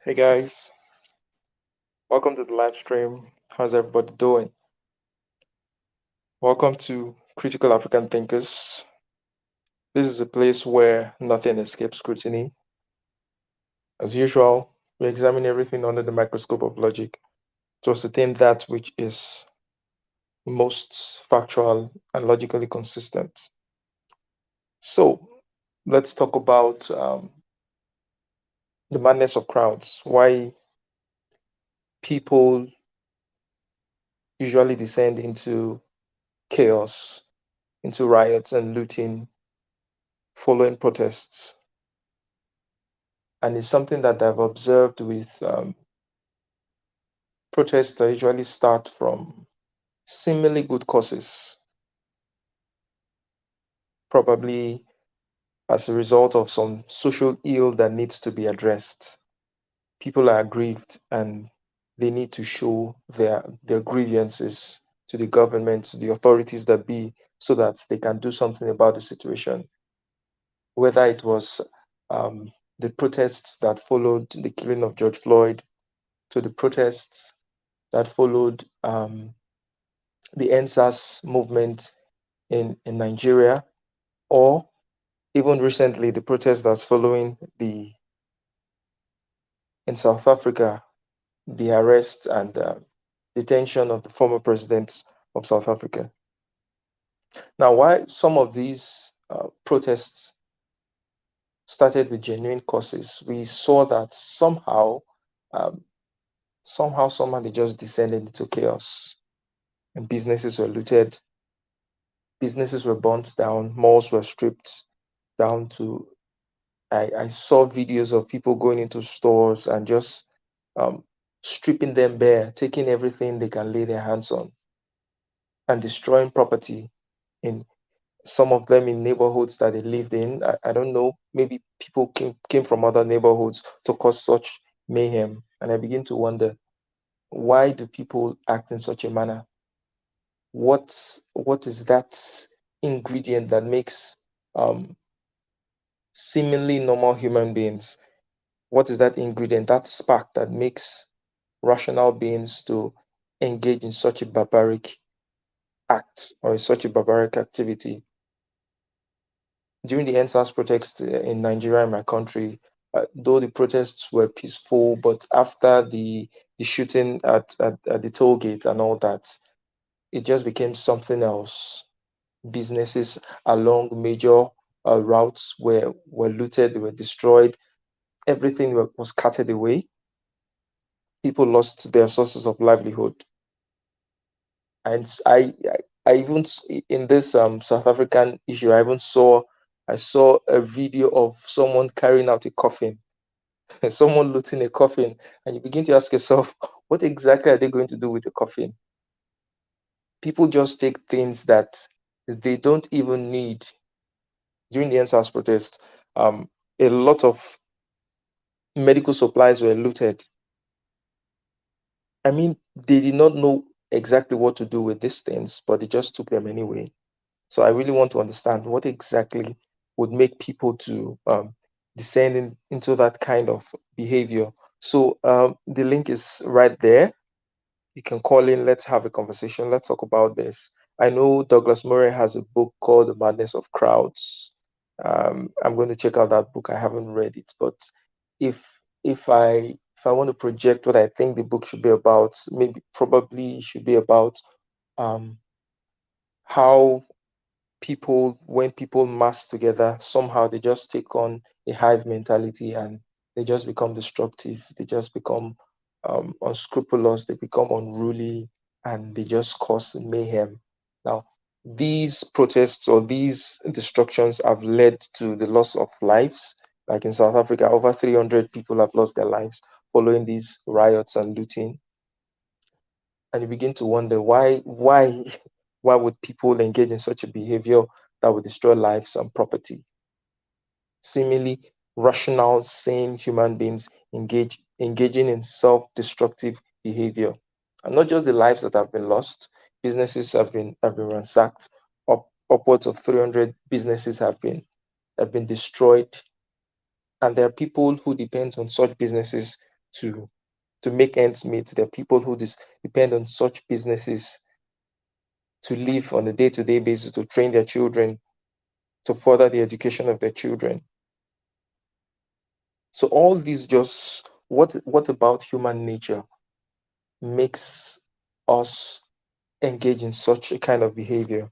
Hey guys, welcome to the live stream. How's everybody doing? Welcome to Critical African Thinkers. This is a place where nothing escapes scrutiny. As usual, we examine everything under the microscope of logic to ascertain that which is most factual and logically consistent. So, let's talk about the madness of crowds, why people usually descend into chaos, into riots and looting following protests. And it's something that I've observed with protests that usually start from seemingly good causes, probably as a result of some social ill that needs to be addressed. People are aggrieved and they need to show their grievances to the government, to the authorities that be, so that they can do something about the situation. Whether it was the protests that followed the killing of George Floyd, to the protests that followed the ENDSARS movement in Nigeria, or even recently the protest that's following the in South Africa, the arrest and detention of the former president of South Africa. Now, why some of these protests started with genuine causes, we saw that um, somehow they just descended into chaos, and businesses were looted, businesses were burnt down, malls were stripped down to I saw videos of people going into stores and just um, stripping them bare, taking everything they can lay their hands on, and destroying property in some of them in neighborhoods that they lived in. I don't know, maybe people came from other neighborhoods to cause such mayhem. And I begin to wonder, why do people act in such a manner? What is that ingredient that makes um, seemingly normal human beings, what is that ingredient, that spark that makes rational beings to engage in such a barbaric act or in such a barbaric activity? During the ENDSARS protests in Nigeria, in my country, though the protests were peaceful, but after the shooting at the toll gate and all that, it just became something else. Businesses along major routes were looted, they were destroyed, everything was carted away. People lost their sources of livelihood. And I even in this South African issue, I saw a video of someone carrying out a coffin, someone looting a coffin, and you begin to ask yourself, what exactly are they going to do with the coffin? People just take things that they don't even need. During the NSAS protest, a lot of medical supplies were looted. I mean, they did not know exactly what to do with these things, but they just took them anyway. So I really want to understand what exactly would make people to descend into that kind of behavior. So the link is right there. You can call in. Let's have a conversation. Let's talk about this. I know Douglas Murray has a book called The Madness of Crowds. I'm going to check out that book. I haven't read it, but if if I want to project what I think the book should be about, maybe probably should be about um, how people, when people mass together, somehow they just take on a hive mentality and they just become destructive. They just become unscrupulous. They become unruly, and they just cause mayhem. Now, these protests or these destructions have led to the loss of lives. Like in South Africa, over 300 people have lost their lives following these riots and looting. And you begin to wonder why would people engage in such a behavior that would destroy lives and property? Seemingly rational, sane human beings engaging in self-destructive behavior. And not just the lives that have been lost, businesses have been ransacked. Upwards of 300 businesses have been destroyed. And there are people who depend on such businesses to make ends meet. There are people who depend on such businesses to live on a day-to-day basis, to train their children, to further the education of their children. So all these just what about human nature makes us engage in such a kind of behavior?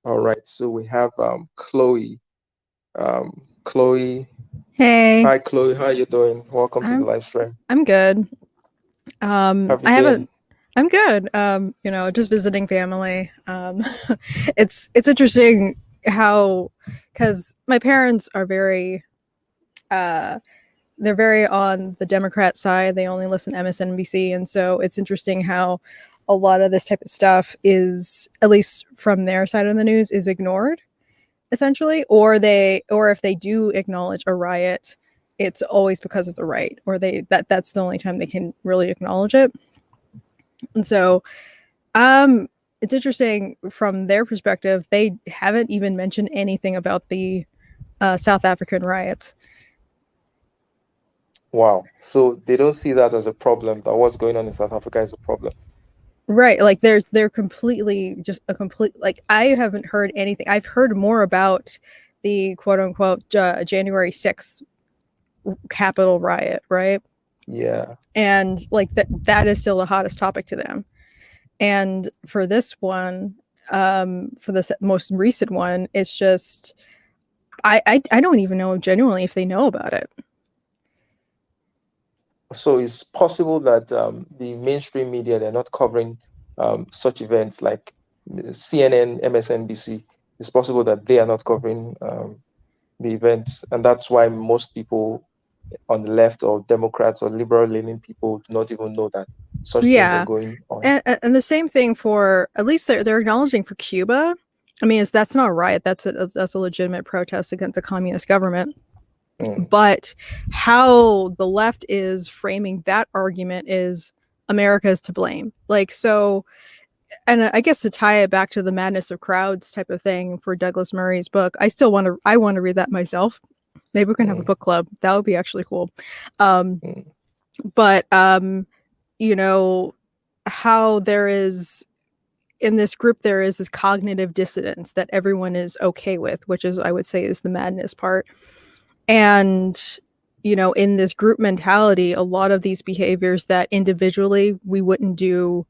All right, so we have Chloe. Chloe, Hey, hi Chloe, how you doing? Welcome to the I'm live stream. I'm good. Have you I been? haven't. I'm good. Just visiting family. It's interesting how, because my parents are very they're very on the Democrat side. They only listen to MSNBC, and so it's interesting how a lot of this type of stuff is, at least from their side of the news, is ignored essentially, or if they do acknowledge a riot, it's always because of the right, or that's the only time they can really acknowledge it. And so it's interesting from their perspective, they haven't even mentioned anything about the South African riots. Wow. So they don't see that as a problem, that what's going on in South Africa is a problem. Right, like they're completely just a complete, like I haven't heard anything. I've heard more about the quote unquote January 6th Capitol riot, right? Yeah. And like that is still the hottest topic to them. And for this one, for this most recent one, it's just I don't even know genuinely if they know about it. So it's possible that the mainstream media, they're not covering such events like CNN, MSNBC. It's possible that they are not covering the events, and that's why most people on the left, or Democrats or liberal-leaning people, do not even know that such things are Yeah, going on. and the same thing for, at least they're acknowledging for Cuba. I mean, that's not a riot. That's a legitimate protest against the communist government. Mm, But how the left is framing that argument is America is to blame. Like, so, and I guess to tie it back to the madness of crowds type of thing for Douglas Murray's book, I want to read that myself. Maybe we can have a mm, book club. That would be actually cool. Um, mm, but you know, how there is, in this group there is this cognitive dissonance that everyone is okay with, which is, I would say, is the madness part. And in this group mentality, a lot of these behaviors that individually we wouldn't do,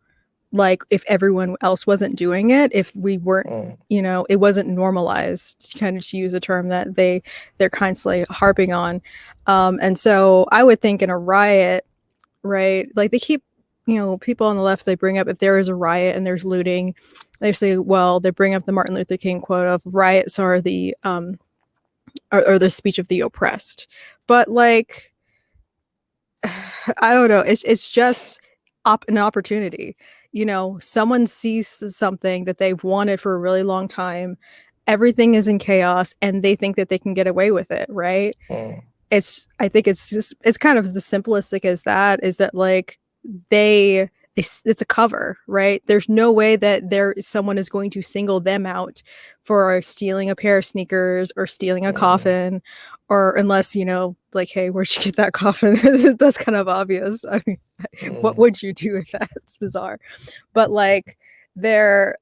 like if everyone else wasn't doing it, if we weren't, mm. it wasn't normalized, kind of, to use a term that they're constantly harping on. And so I would think in a riot, right, like they keep, people on the left, they bring up, if there is a riot and there's looting, they say, well, they bring up the Martin Luther King quote of riots are the or the speech of the oppressed. But like, I don't know, it's just an opportunity. Someone sees something that they've wanted for a really long time, everything is in chaos, and they think that they can get away with it, right? Mm, I think it's kind of the simplistic as that, is that like they it's a cover, right? There's no way that someone is going to single them out for stealing a pair of sneakers or stealing a mm, coffin, or unless, like, hey, where'd you get that coffin? That's kind of obvious. I mean, what mm. would you do with that? It's bizarre. But like, they're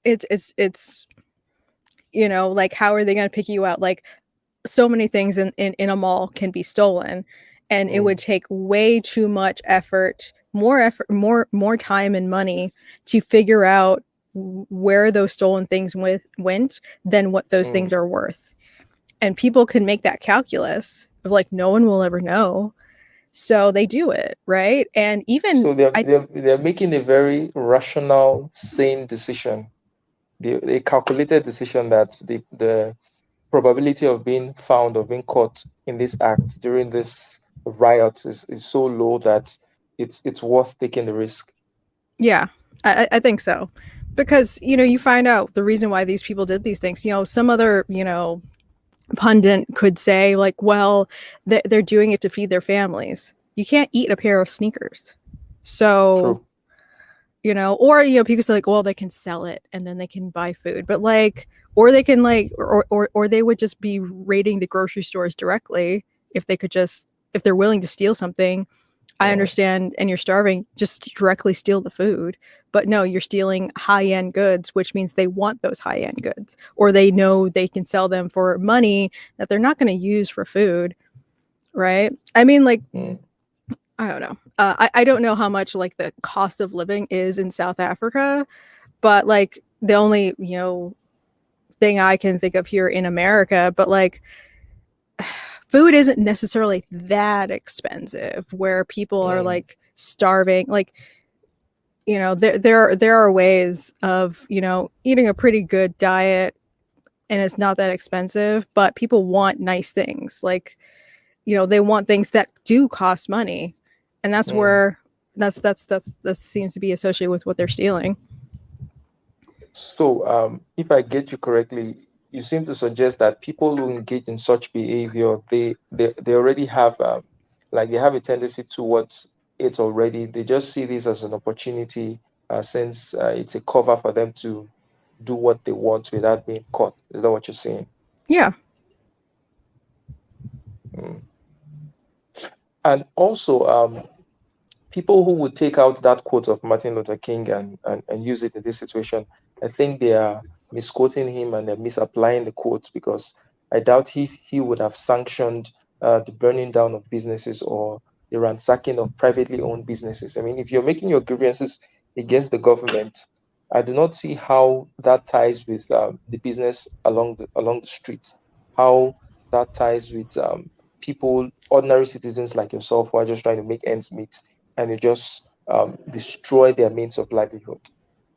it's like, how are they going to pick you out? Like, so many things in a mall can be stolen, and it would Mm, take way too much effort, more time and money to figure out where those stolen things went than what those things mm. are worth. And people can make that calculus of like, no one will ever know, so they do it, right? And even So they're, I they're they're making a very rational, sane decision, the calculated decision that the probability of being found or being caught in this act during this riot is so low that it's worth taking the risk. Yeah, I think so. Because, you find out the reason why these people did these things. Some other, pundit could say, like, well, they're doing it to feed their families. You can't eat a pair of sneakers. So, True. or, people say, like, well, they can sell it and then they can buy food. But, like, or they can, like, or they would just be raiding the grocery stores directly if they could just if they're willing to steal something, I mm, understand, and you're starving, just directly steal the food. But no, you're stealing high end goods, which means they want those high end goods, or they know they can sell them for money that they're not going to use for food, right? I mean, like, mm, I don't know. I don't know how much like the cost of living is in South Africa, but like the only, thing I can think of here in America, but like food isn't necessarily that expensive where people are mm, like starving. Like, there are ways of, eating a pretty good diet and it's not that expensive, but people want nice things. Like, they want things that do cost money. And that's mm. where that seems to be associated with what they're stealing. So, if I get you correctly, you seem to suggest that people who engage in such behavior, they already have like they have a tendency towards it already. They just see this as an opportunity, since it's a cover for them to do what they want without being caught. Is that what you're saying? Yeah. Mm. And also, people who would take out that quote of Martin Luther King and use it in this situation, I think they are misquoting him and they're misapplying the quotes, because I doubt he would have sanctioned the burning down of businesses or the ransacking of privately owned businesses. I mean, if you're making your grievances against the government, I do not see how that ties with the business along the street, how that ties with people, ordinary citizens like yourself, who are just trying to make ends meet, and you just destroy their means of livelihood.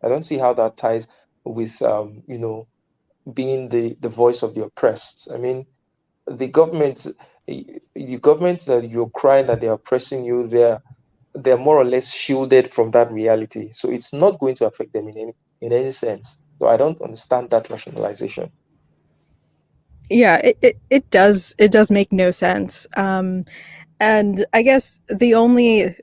I don't see how that ties with being the voice of the oppressed. I mean, the government, the government that you're crying that they're oppressing you, they're more or less shielded from that reality. So it's not going to affect them in any sense. So I don't understand that rationalization. Yeah, it does make no sense. And I guess the only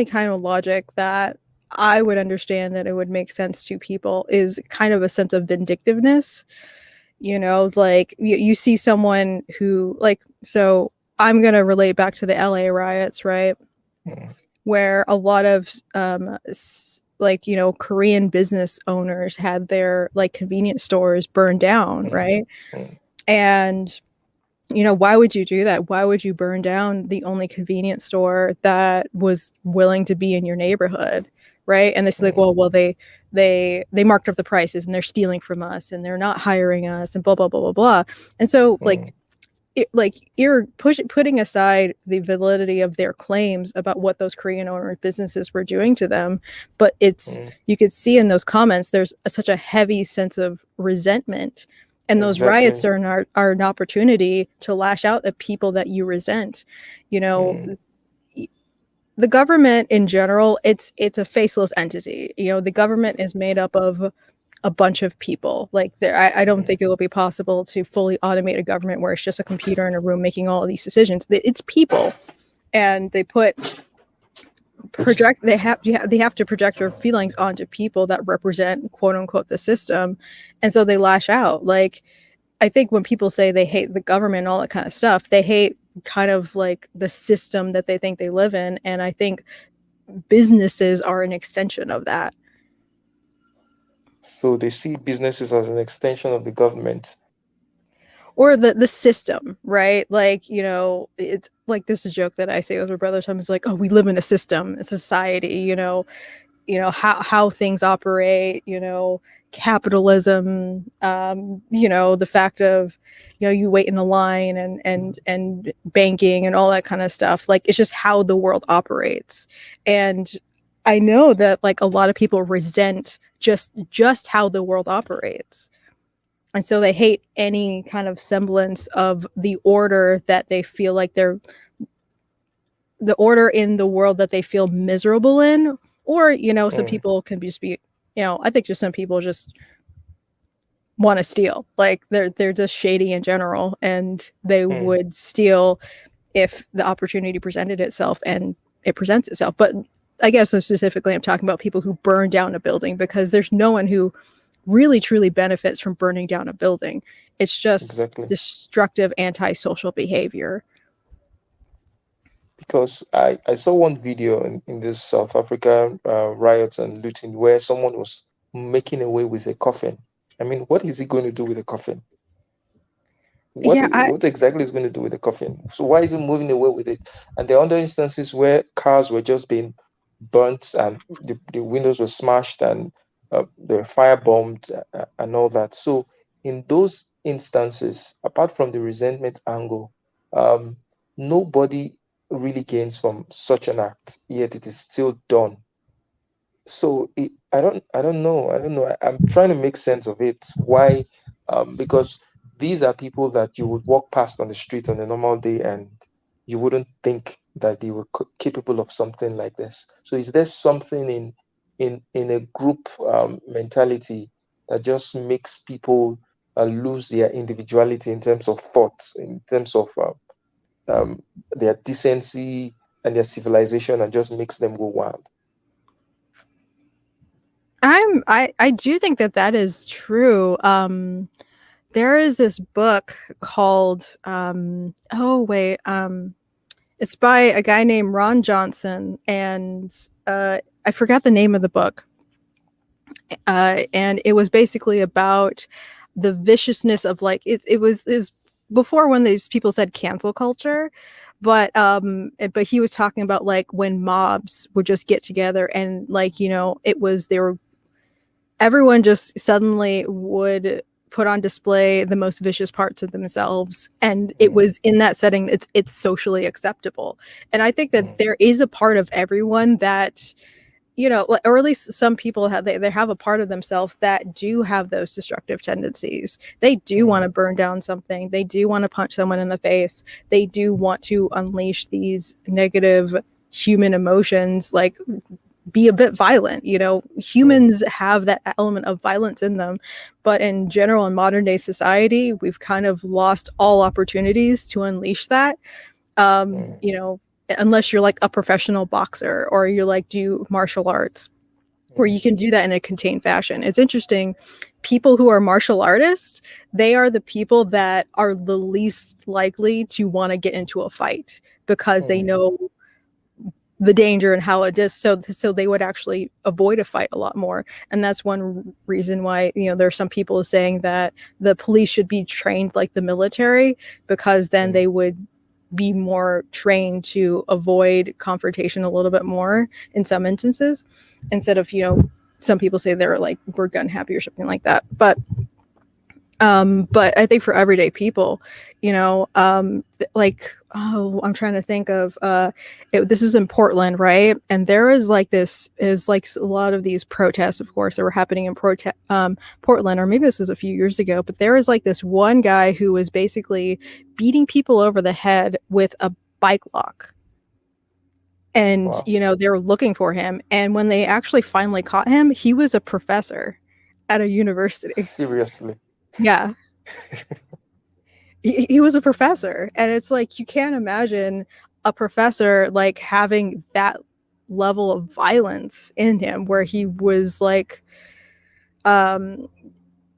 kind of logic that I would understand that it would make sense to people is kind of a sense of vindictiveness. Like you see someone who, like, so I'm gonna relate back to the LA riots, right? Mm, Where a lot of like, Korean business owners had their like convenience stores burned down, mm, right? mm, And why would you do that? Why would you burn down the only convenience store that was willing to be in your neighborhood? Right. And they say like, mm, well, they marked up the prices and they're stealing from us and they're not hiring us and blah blah blah blah blah. And so mm, you're putting aside the validity of their claims about what those Korean owner businesses were doing to them, but mm. you could see in those comments there's such a heavy sense of resentment, and those riots Exactly. are an opportunity to lash out at people that you resent. You know, Mm, the government in general, it's a faceless entity. The government is made up of a bunch of people. Like I don't mm, think it will be possible to fully automate a government where it's just a computer in a room making all of these decisions. It's people, and they have to project their feelings onto people that represent quote unquote the system, and so they lash out. Like, I think when people say they hate the government and all that kind of stuff, they hate kind of like the system that they think they live in, and I think businesses are an extension of that. So they see businesses as an extension of the government. Or the system, right? Like, it's like this is a joke that I say with my brother sometimes, like, oh, we live in a system, a society, how things operate, capitalism, the fact of, you wait in a line, and banking and all that kind of stuff. Like, it's just how the world operates. And I know that like a lot of people resent just how the world operates, and so they hate any kind of semblance of the order that they feel like they're the order in the world that they feel miserable in. Or some Mm, people can just be, I think just some people just want to steal. Like, they're just shady in general, and they mm. would steal if the opportunity presented itself, and it presents itself. But I guess specifically I'm talking about people who burn down a building, because there's no one who really truly benefits from burning down a building. It's just exactly. destructive antisocial behavior. Because I saw one video in this South Africa riots and looting where someone was making away with a coffin. I mean, what is he going to do with a coffin? Yeah, I What exactly is going to do with the coffin? So why is he moving away with it? And there are other instances where cars were just being burnt and the windows were smashed and they were firebombed and all that. So in those instances, apart from the resentment angle, um, nobody really gains from such an act, yet it is still done. So I don't know. I'm trying to make sense of it. Why? Because these are people that you would walk past on the street on a normal day and you wouldn't think that they were capable of something like this. So is there something in a group mentality that just makes people lose their individuality in terms of thought, in terms of their decency and their civilization, and just makes them go wild? I do think that that is true. There is this book called oh wait, it's by a guy named Ron Johnson, and I forgot the name of the book. And it was basically about the viciousness of like it was is before when these people said cancel culture, but he was talking about like when mobs would just get together and like it was they were everyone just suddenly would put on display the most vicious parts of themselves, and it Mm, was in that setting it's socially acceptable. And I think that mm, there is a part of everyone that or at least some people have they have a part of themselves that do have those destructive tendencies. They do want mm, to burn down something, they do want to punch someone in the face, they do want to unleash these negative human emotions, like be a bit violent. mm, Humans have that element of violence in them, but in general, in modern day society, we've kind of lost all opportunities to unleash that. um mm, you know unless you're like a professional boxer or you like do martial arts where mm, you can do that in a contained fashion. It's interesting, people who are martial artists, they are the people that are the least likely to want to get into a fight because they mm, know the danger and how it is, so they would actually avoid a fight a lot more. And that's one reason why there are some people saying that the police should be trained like the military, because then mm, they would be more trained to avoid confrontation a little bit more in some instances, instead of some people say they're like we're gun happy or something like that. But I think for everyday people, like, oh, I'm trying to think of this was in Portland, right? And there was like this is like a lot of these protests, of course, that were happening in Portland, or maybe this was a few years ago. But there was like this one guy who was basically beating people over the head with a bike lock, and wow. they were looking for him. And when they actually finally caught him, he was a professor at a university. Seriously. Yeah, he was a professor, and it's like you can't imagine a professor like having that level of violence in him, where he was like um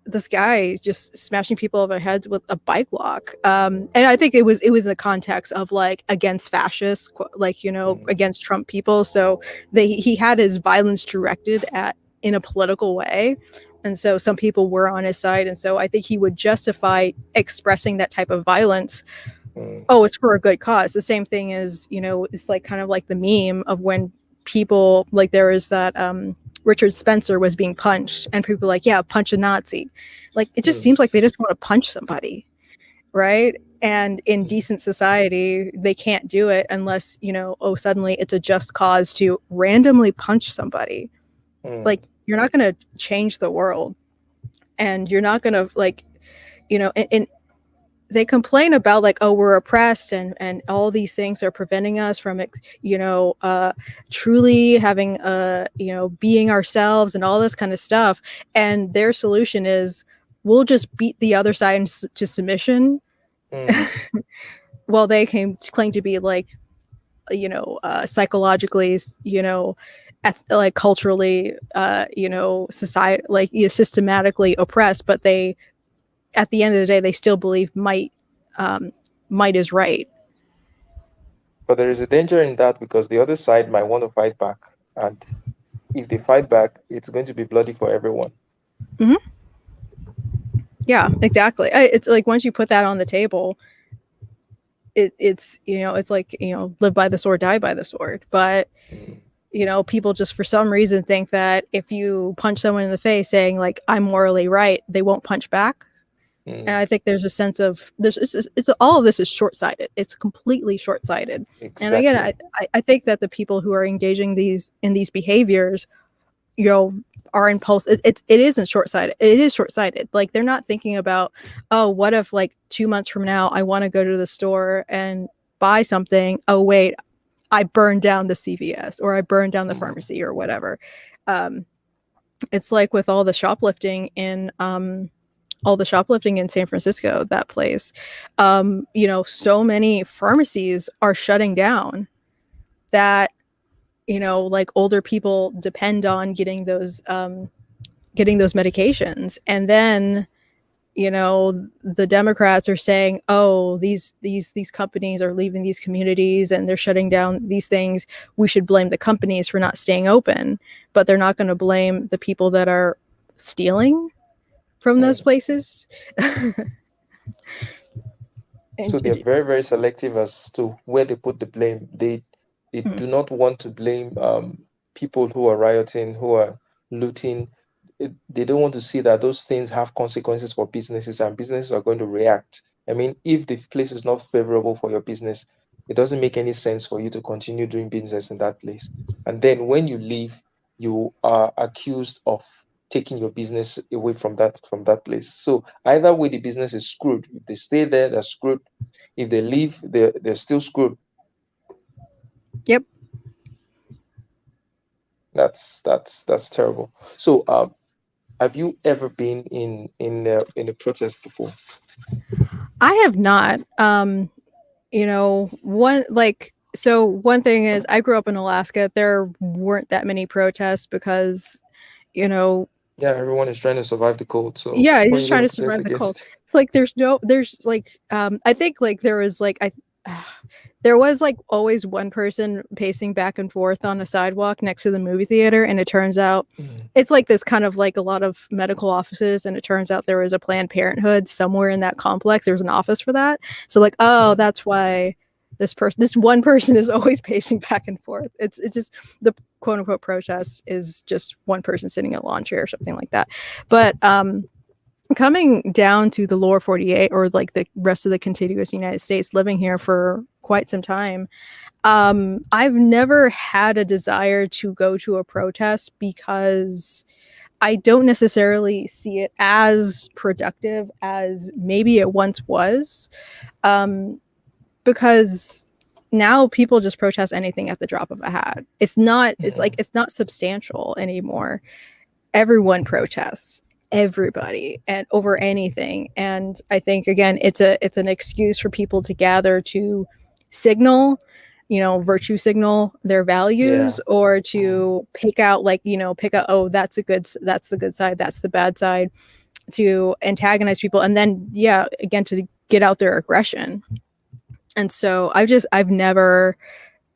this guy just smashing people over the heads with a bike lock. And I think it was in the context of like against fascists, like Mm, against Trump people. So he had his violence directed at in a political way, and so some people were on his side, and so I think he would justify expressing that type of violence. mm, Oh, it's for a good cause. The same thing as it's like kind of like the meme of when people like there is that Richard Spencer was being punched, and people were like, yeah, punch a Nazi. Like it just mm, seems like they just want to punch somebody, right? And in mm, decent society, they can't do it unless oh, suddenly it's a just cause to randomly punch somebody. mm, Like you're not going to change the world, and you're not going to like and they complain about like, oh, we're oppressed, and all these things are preventing us from truly having being ourselves and all this kind of stuff. And their solution is we'll just beat the other side to submission, mm, while they claim to be like psychologically, like culturally, society, like systematically oppressed, but they, at the end of the day, they still believe might is right. But there is a danger in that because the other side might want to fight back. And if they fight back, it's going to be bloody for everyone. Hmm. Yeah, exactly. It's like once you put that on the table, it's it's like live by the sword, die by the sword. But Mm, people just for some reason think that if you punch someone in the face saying like I'm morally right, they won't punch back. And mm, I think there's a sense of there's it's all of this is short sighted. It's completely short sighted. And again, exactly. I think that the people who are engaging these behaviors, you know, are impulse. It isn't short sighted. It is short sighted. Like they're not thinking about, oh, what if like 2 months from now I want to go to the store and buy something. Oh wait, I burned down the CVS or I burned down the Mm, pharmacy or whatever. Um, it's like with all the shoplifting in San Francisco, that place. So many pharmacies are shutting down that like older people depend on getting those medications, and then the Democrats are saying, oh, these companies are leaving these communities and they're shutting down these things. We should blame the companies for not staying open, but they're not going to blame the people that are stealing from those mm. places. So and they're very, very selective as to where they put the blame. They do not want to blame people who are rioting, who are looting. They don't want to see that those things have consequences for businesses and businesses are going to react. I mean, if the place is not favorable for your business, it doesn't make any sense for you to continue doing business in that place. And then when you leave, you are accused of taking your business away from that place. So either way, the business is screwed. If they stay there, they're screwed. If they leave, they're still screwed. Yep. That's terrible. So, have you ever been in a protest before? I have not. One like so one thing is I grew up in Alaska. There weren't that many protests because, you know, Yeah, everyone is trying to survive the cold. So, yeah, you're what are just you going trying to to protest survive the cold. against? Like there's like I think like there was like there was like always one person pacing back and forth on a sidewalk next to the movie theater, and it turns out Mm, it's like this kind of like a lot of medical offices, and it turns out there was a Planned Parenthood somewhere in that complex. There was an office for that. So like, oh, mm, that's why this one person is always pacing back and forth. It's just the quote unquote protest is just one person sitting in a lawn chair or something like that. But coming down to the lower 48 or like the rest of the contiguous United States, living here for quite some time, I've never had a desire to go to a protest because I don't necessarily see it as productive as maybe it once was. Um, because now people just protest anything at the drop of a hat. mm. It's not substantial anymore. Everyone protests, everybody, and over anything. And I think again it's an excuse for people to gather to signal, virtue signal their values, Yeah. or Mm, to pick out like, pick out, oh, that's the good side, that's the bad side, to antagonize people, and then yeah, again, to get out their aggression. And so I've never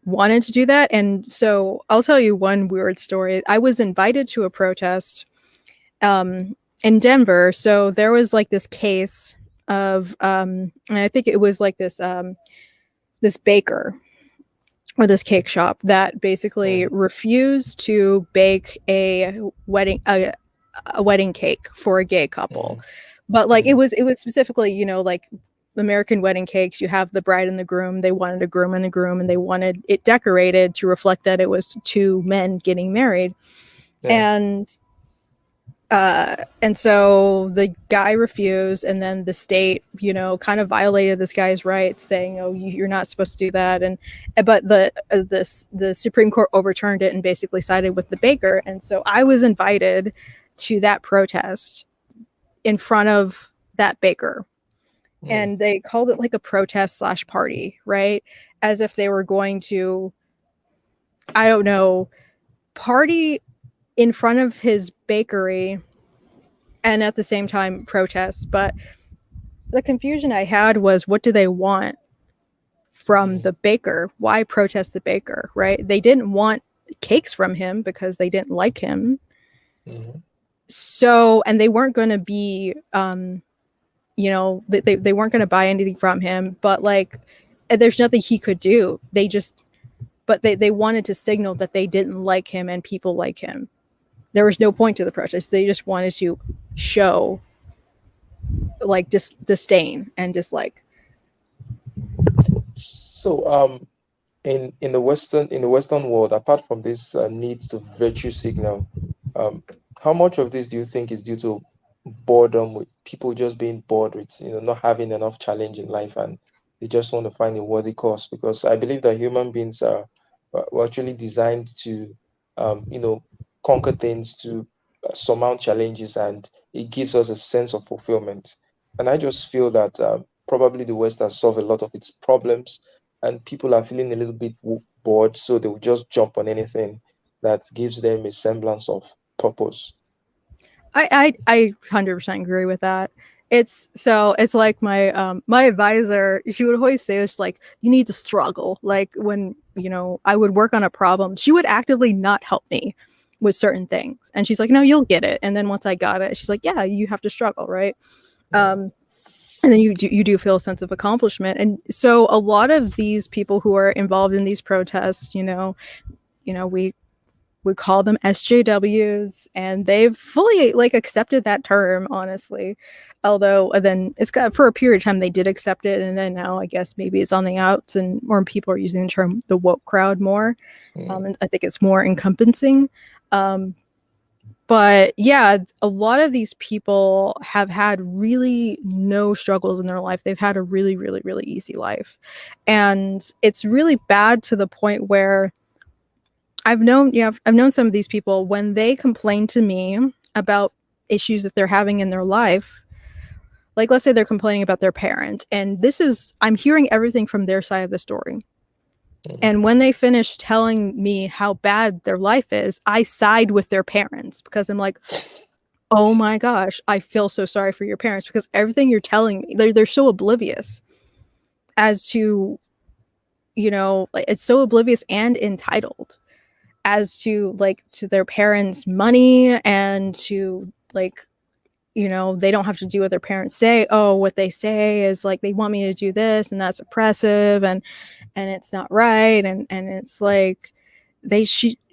wanted to do that. And so I'll tell you one weird story. I was invited to a protest in Denver. So there was like this case of, and I think it was like this baker or this cake shop that basically mm, refused to bake a wedding cake for a gay couple. mm, But like mm. it was specifically, like American wedding cakes, you have the bride and the groom. They wanted a groom and a groom, and they wanted it decorated to reflect that it was two men getting married. Yeah. And and so the guy refused, and then the state, kind of violated this guy's rights, saying, "Oh, you're not supposed to do that." And but the Supreme Court overturned it and basically sided with the baker. And so I was invited to that protest in front of that baker, Mm, and they called it like a protest slash party, right? As if they were going to, I don't know, party in front of his bakery and at the same time protest. But the confusion I had was, what do they want from mm, the baker? Why protest the baker, right? They didn't want cakes from him because they didn't like him. mm. So, and they weren't going to be, they weren't going to buy anything from him, but like, there's nothing he could do. But they wanted to signal that they didn't like him and people like him. There was no point to the protest. They just wanted to show like disdain and dislike. So, in the Western world, apart from this need to virtue signal, um, how much of this do you think is due to boredom, with people just being bored with, not having enough challenge in life, and they just want to find a worthy cause? Because I believe that human beings were actually designed to, you know, conquer things, to surmount challenges, and it gives us a sense of fulfillment. And I just feel that probably the West has solved a lot of its problems, and people are feeling a little bit bored, so they will just jump on anything that gives them a semblance of purpose. I 100% agree with that. It's like my advisor, she would always say this, like, you need to struggle. Like when, I would work on a problem, she would actively not help me with certain things. And she's like, "No, you'll get it." And then once I got it, she's like, "Yeah, you have to struggle, right?" Mm, Um and then you do feel a sense of accomplishment. And so a lot of these people who are involved in these protests, we call them SJWs, and they've fully like accepted that term, honestly. Although then it's got, for a period of time they did accept it, and then now I guess maybe it's on the outs, and more people are using the term the woke crowd more. mm, And I think it's more encompassing. Um, but yeah, a lot of these people have had really no struggles in their life. They've had a really, really, really easy life. And it's really bad to the point where I've known some of these people when they complain to me about issues that they're having in their life. Like, let's say they're complaining about their parents, and I'm hearing everything from their side of the story. mm, And when they finish telling me how bad their life is, I side with their parents because I'm like, oh my gosh, I feel so sorry for your parents, because everything you're telling me, they're so oblivious as to, like, it's so oblivious and entitled as to, like, to their parents' money, and to, like, they don't have to do what their parents say. Oh, what they say is like, they want me to do this, and that's oppressive, and it's not right. And it's like,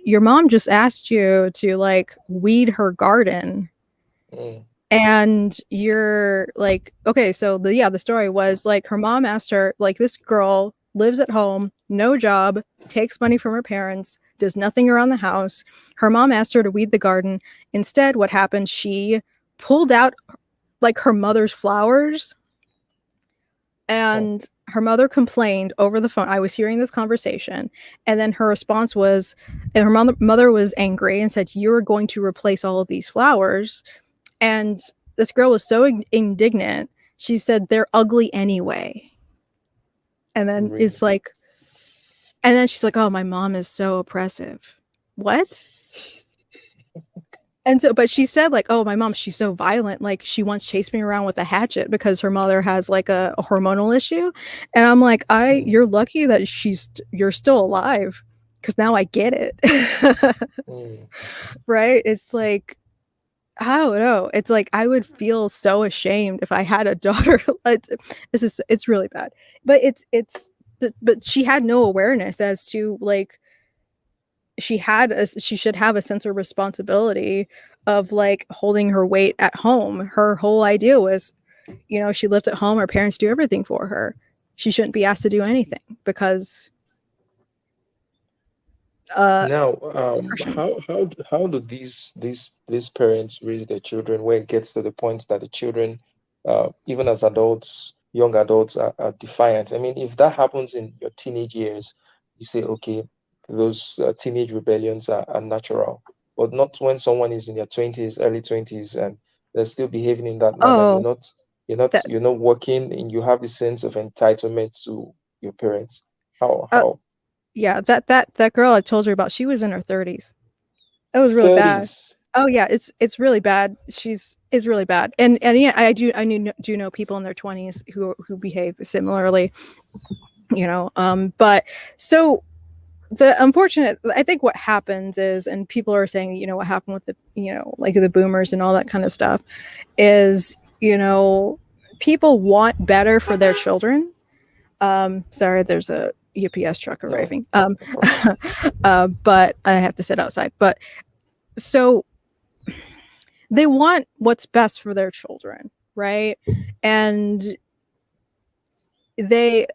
your mom just asked you to like weed her garden, mm, and you're like, okay, so the story was like, her mom asked her, like, this girl lives at home, no job, takes money from her parents, does nothing around the house. Her mom asked her to weed the garden. Instead, what happened, she pulled out like her mother's flowers, huh, and her mother complained over the phone. I was hearing this conversation, and then her response was, and her mother was angry and said, "You're going to replace all of these flowers." And this girl was so indignant. She said, "They're ugly anyway." And then really? it's like, and then she's like, "Oh, my mom is so oppressive." What? And so, but she said, like, "Oh, my mom, she's so violent. Like, she once chased me around with a hatchet because her mother has like a hormonal issue." And I'm like, Mm, you're lucky that you're still alive, because now I get it. mm. Right? It's like, I don't know. It's like, I would feel so ashamed if I had a daughter. It's really bad. But but she had no awareness as to, like, she should have a sense of responsibility of like holding her weight at home. Her whole idea was, she lived at home, her parents do everything for her. She shouldn't be asked to do anything because uh Now, oppression. how do these parents raise their children where it gets to the point that the children, even as adults, young adults, are defiant? I mean, if that happens in your teenage years, you say, okay, those teenage rebellions are natural, but not when someone is in their 20s, early 20s, and they're still behaving in that manner. Oh, that You're not working, and you have the sense of entitlement to your parents. uh, How? yeah, that girl I told you about, she was in her 30s. It was really bad. 30s. Oh yeah, it's really bad. It's really bad. And yeah, do know people in their 20s who behave similarly, you know. But so the unfortunate, I think what happens is, and people are saying, you know, what happened with the, you know, like the boomers and all that kind of stuff is, you know, people want better for their children. Sorry, there's a UPS truck No, arriving. no problem. But I have to sit outside. But so they want what's best for their children, right? And they,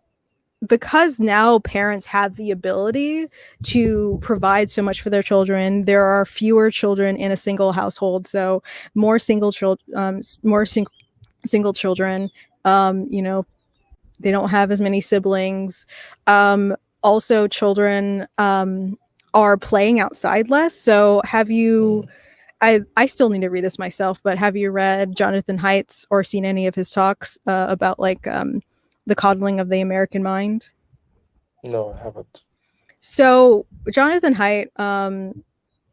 because now parents have the ability to provide so much for their children, there are fewer children in a single household, so more single children, single children. You know, they don't have as many siblings. Also, children are playing outside less. So, have you? Mm. I still need to read this myself, but have you read Jonathan Haidt's or seen any of his talks about like the coddling of the American mind? No, I haven't. So Jonathan Haidt,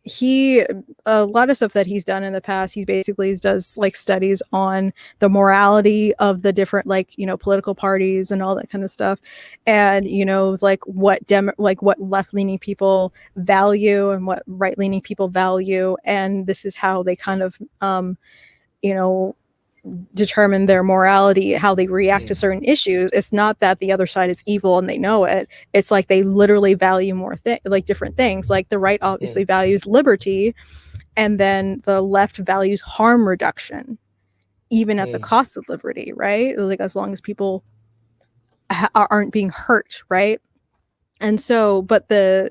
he, a lot of stuff that he's done in the past, he basically does like studies on the morality of the different, like, you know, political parties and all that kind of stuff, and you know, it's like like what left leaning people value and what right leaning people value, and this is how they kind of you know, determine their morality, how they react to Mm. certain issues. It's not that the other side is evil and they know it. It's like they literally value more like different things. Like the right obviously Mm. values liberty, and then the left values harm reduction, even at the Mm. cost of liberty, right? Like as long as people aren't being hurt, right? And so, but the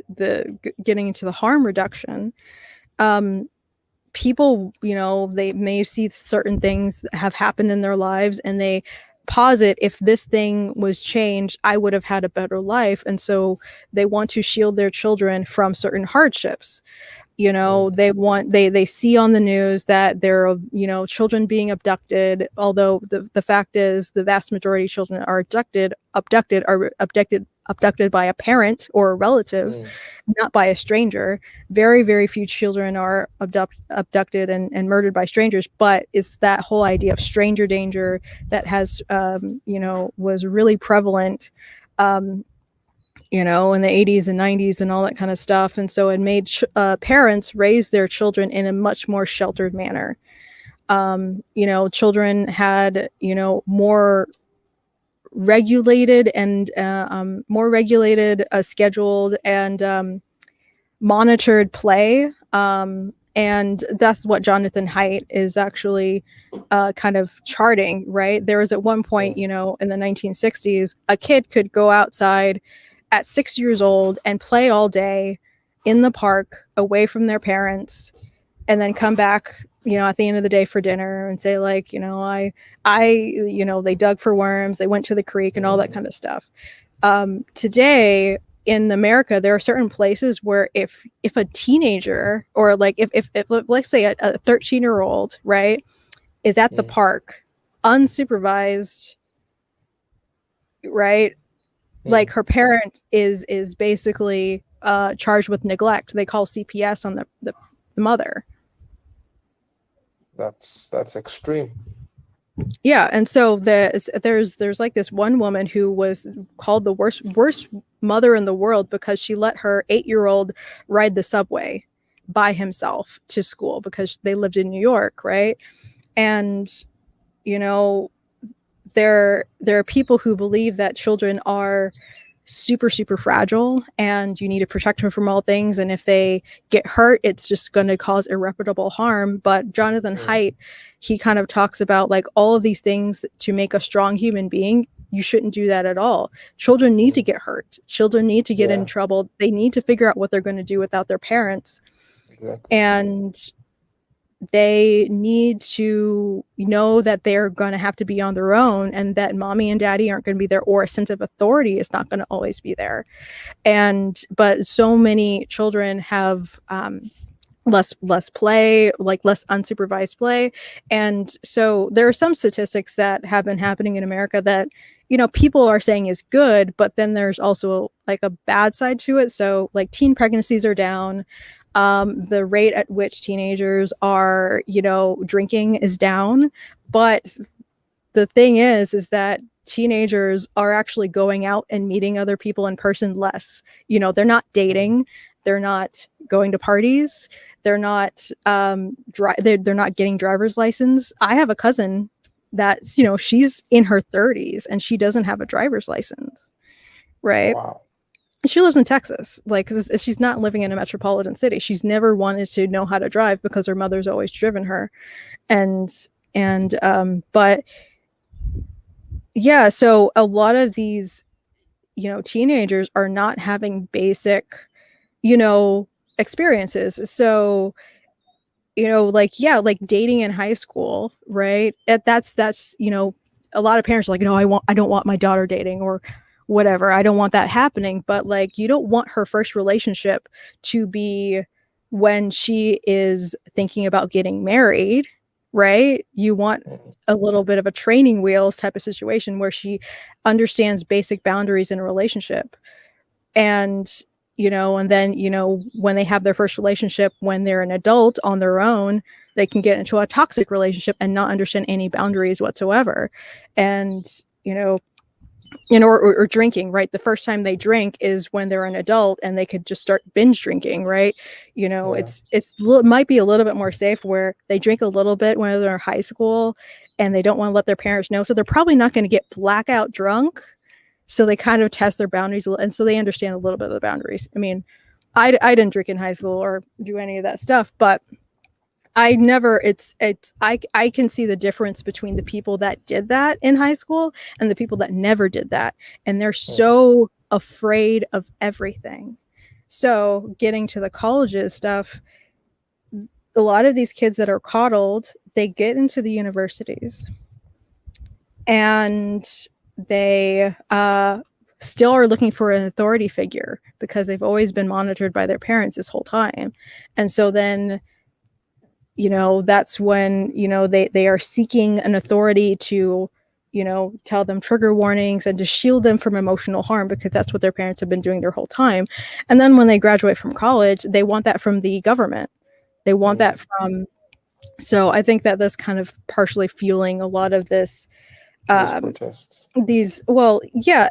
getting into the harm reduction, um, people, you know, they may see certain things have happened in their lives and they posit, if this thing was changed, I would have had a better life. And so they want to shield their children from certain hardships. You know, Mm. they see on the news that there are, you know, children being abducted, although the fact is the vast majority of children are abducted by a parent or a relative, Mm. not by a stranger. Very few children are abducted and murdered by strangers, but it's that whole idea of stranger danger that has you know, was really prevalent, um, you know, in the 80s and 90s and all that kind of stuff. And so it made parents raise their children in a much more sheltered manner. You know, children had, you know, more regulated and more regulated, scheduled, and monitored play. And that's what Jonathan Haidt is actually kind of charting, right? There was at one point, Mm. you know, in the 1960s, a kid could go outside at 6 years old and play all day in the park away from their parents, and then come back, you know, at the end of the day for dinner and say like, you know, you know, they dug for worms, they went to the creek and all that Mm. kind of stuff. Today in America, there are certain places where if a teenager, or like if let's say a 13-year-old, right, is at the Mm. park unsupervised, right, like Mm. her parent is basically charged with neglect. They call CPS on the mother. That's extreme. Yeah, and so there's like this one woman who was called the worst mother in the world because she let her 8-year-old ride the subway by himself to school because they lived in New York, right? And you know, there are people who believe that children are super fragile and you need to protect them from all things, and if they get hurt it's just going to cause irreparable harm. But Jonathan Mm. Haidt, he kind of talks about like all of these things to make a strong human being. You shouldn't do that at all. Children need to Mm. get hurt, children need to get in Yeah, trouble, they need to figure out what they're going to do without their parents, exactly. and they need to know that they're going to have to be on their own, and that mommy and daddy aren't going to be there, or a sense of authority is not going to always be there. And but so many children have less play, like less unsupervised play. And so there are some statistics that have been happening in America that, you know, people are saying is good, but then there's also like a bad side to it. So like teen pregnancies are down, The rate at which teenagers are, drinking is down. But the thing is that teenagers are actually going out and meeting other people in person less. They're not dating, they're not going to parties, they're not they're not getting driver's license. I have a cousin that she's in her 30s and she doesn't have a driver's license, right? Wow. She lives in Texas, like, 'cause she's not living in a metropolitan city. She's never wanted to know how to drive because her mother's always driven her, and but yeah, so a lot of these teenagers are not having basic you know experiences. So like, yeah, like dating in high school, right? That's a lot of parents are like, no, I don't want my daughter dating or whatever. I don't want that happening. But like, you don't want her first relationship to be when she is thinking about getting married, right? You want Mm. a little bit of a training wheels type of situation where she understands basic boundaries in a relationship. And and then when they have their first relationship when they're an adult on their own, they can get into a toxic relationship and not understand any boundaries whatsoever. And or drinking, right? The first time they drink is when they're an adult and they could just start binge drinking, right? Yeah. It might be a little bit more safe where they drink a little bit when they're in high school and they don't want to let their parents know, so they're probably not going to get blackout drunk. So they kind of test their boundaries, and so they understand a little bit of the boundaries. I mean, I didn't drink in high school or do any of that stuff, but I never I can see the difference between the people that did that in high school and the people that never did that, and they're Mm. so afraid of everything. So getting to the colleges stuff, a lot of these kids that are coddled, they get into the universities and they still are looking for an authority figure because they've always been monitored by their parents this whole time. And so then that's when they are seeking an authority to tell them trigger warnings and to shield them from emotional harm, because that's what their parents have been doing their whole time. And then when they graduate from college, they want that from the government. They want Mm. that from So I think that this kind of partially fueling a lot of this These um protests. these well yeah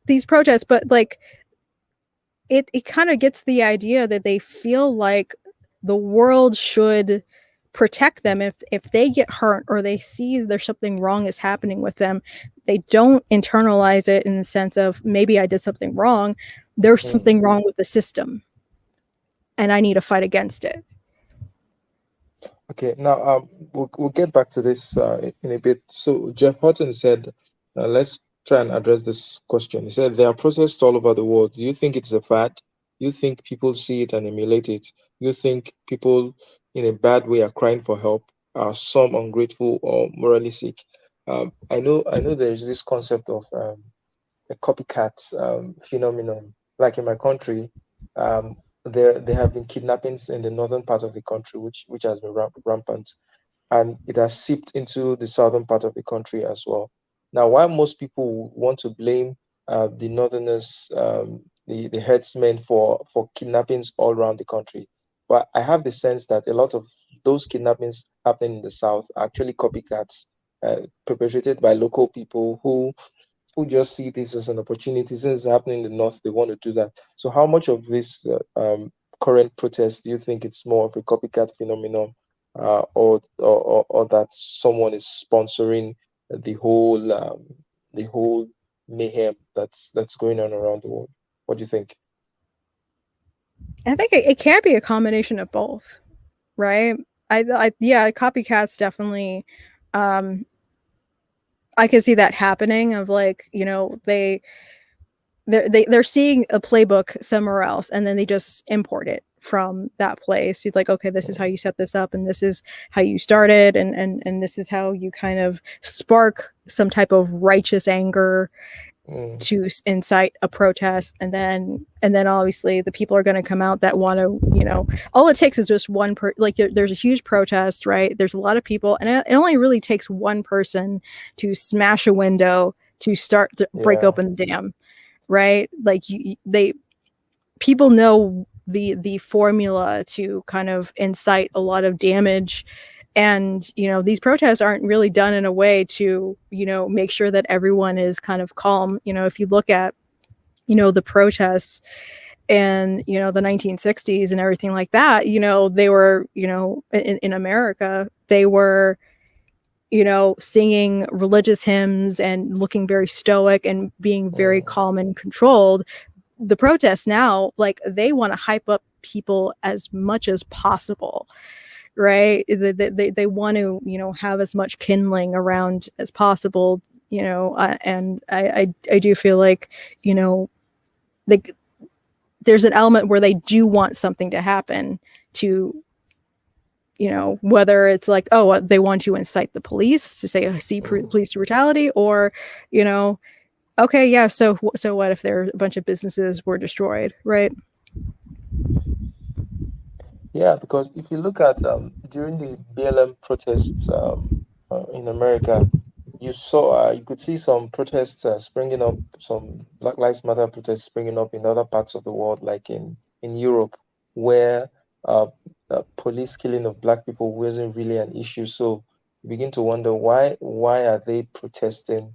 these protests. But like, it kind of gets the idea that they feel like the world should protect them if they get hurt or they see there's something wrong is happening with them. They don't internalize it in the sense of, maybe I did something wrong. There's Mm. something wrong with the system and I need to fight against it. Okay, now we'll get back to this in a bit. So Jeff Hutton said, let's try and address this question. He said there are protests all over the world. Do you think it's a fad? You think people see it and emulate it? You think people in a bad way are crying for help? Are some ungrateful or morally sick? I know there's this concept of a copycat phenomenon. Like in my country, there have been kidnappings in the northern part of the country, which has been rampant, and it has seeped into the southern part of the country as well. Now, while most people want to blame the northerners, the herdsmen for kidnappings all around the country, but I have the sense that a lot of those kidnappings happening in the south are actually copycats perpetrated by local people who just see this as an opportunity. Since it's happening in the north, they want to do that. So, how much of this current protest do you think it's more of a copycat phenomenon, or that someone is sponsoring the whole mayhem that's going on around the world? What do you think? I think it can be a combination of both, right? Yeah, copycats definitely. um I can see that happening, of like, they're seeing a playbook somewhere else and then they just import it from that place. You're like, okay, this is how you set this up and this is how you started, and this is how you kind of spark some type of righteous anger Mm, to incite a protest. And then obviously the people are going to come out that want to, all it takes is just like, there's a huge protest, right? There's a lot of people, and it only really takes one person to smash a window to start to break yeah. open the dam, right? Like, they people know the formula to kind of incite a lot of damage. And these protests aren't really done in a way to make sure that everyone is kind of calm. If you look at the protests and the 1960s and everything like that, they were in America, they were singing religious hymns and looking very stoic and being very mm, calm and controlled. The protests now, like, they want to hype up people as much as possible, right? They want to have as much kindling around as possible, and I do feel like like there's an element where they do want something to happen to whether it's like, oh, they want to incite the police to say, see mm. police brutality, or you know okay, yeah, so what if there a bunch of businesses were destroyed, right? Yeah, because if you look at during the BLM protests in America, you could see some protests springing up, some Black Lives Matter protests springing up in other parts of the world, like in Europe, where uh, police killing of Black people wasn't really an issue. So you begin to wonder why are they protesting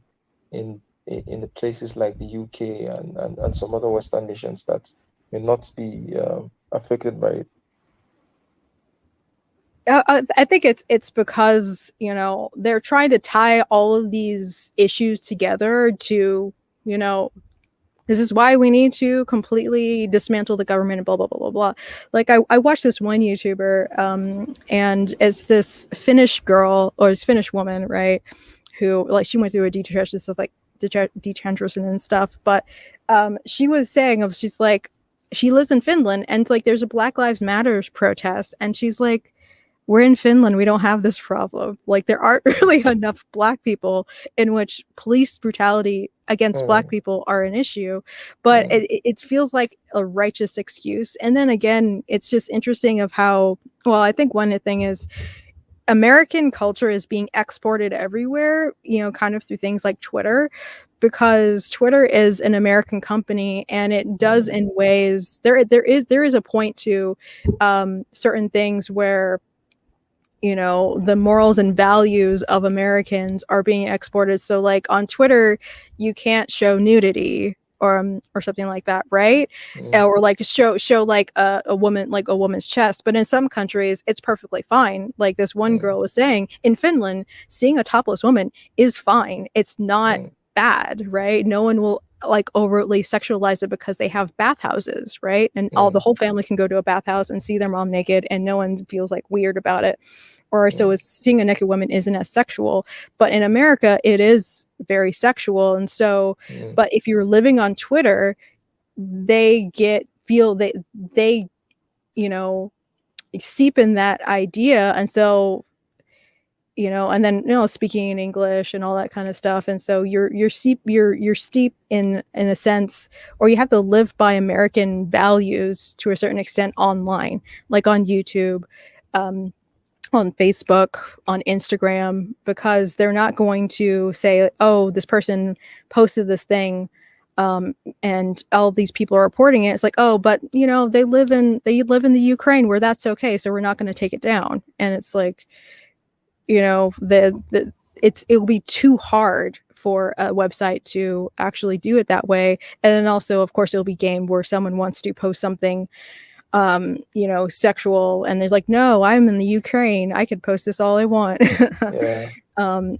in the places like the UK and some other Western nations that may not be affected by it. I think it's because they're trying to tie all of these issues together to you know this is why we need to completely dismantle the government and blah blah blah blah blah. Like I watched this one YouTuber, and it's this Finnish girl, or this Finnish woman, right? Who, like, she went through a detransition stuff, like detransition and stuff. But she was saying, of she's like, she lives in Finland, and like there's a Black Lives Matters protest, and she's like, we're in Finland, we don't have this problem. Like, there aren't really enough Black people in which police brutality against Black Mm, people are an issue. But mm, it feels like a righteous excuse. And then again, it's just interesting of how, well, I think one thing is American culture is being exported everywhere, kind of through things like Twitter, because Twitter is an American company, and it does mm, in ways, there is a point to certain things where the morals and values of Americans are being exported. So like on Twitter, you can't show nudity or something like that, right? mm, Or like show like a woman, like a woman's chest. But in some countries, it's perfectly fine. Like this one mm, girl was saying, in Finland, seeing a topless woman is fine. It's not mm, bad, right? No one will like overtly sexualize it because they have bathhouses, right? And all the mm, whole family can go to a bathhouse and see their mom naked, and no one feels like weird about it. Or so mm, is seeing a naked woman isn't as sexual. But in America, it is very sexual. And so, mm, but if you're living on Twitter, they they you know seep in that idea. And so and then speaking in English and all that kind of stuff. And so you're steep in a sense, or you have to live by American values to a certain extent online, like on YouTube, um, on Facebook, on Instagram, because they're not going to say, oh, this person posted this thing, and all these people are reporting it. It's like, oh, but they live in the Ukraine, where that's okay, so we're not going to take it down. And it's like, it'll be too hard for a website to actually do it that way. And then also, of course, it'll be game where someone wants to post something sexual, and there's like, no, I'm in the Ukraine, I could post this all I want. yeah,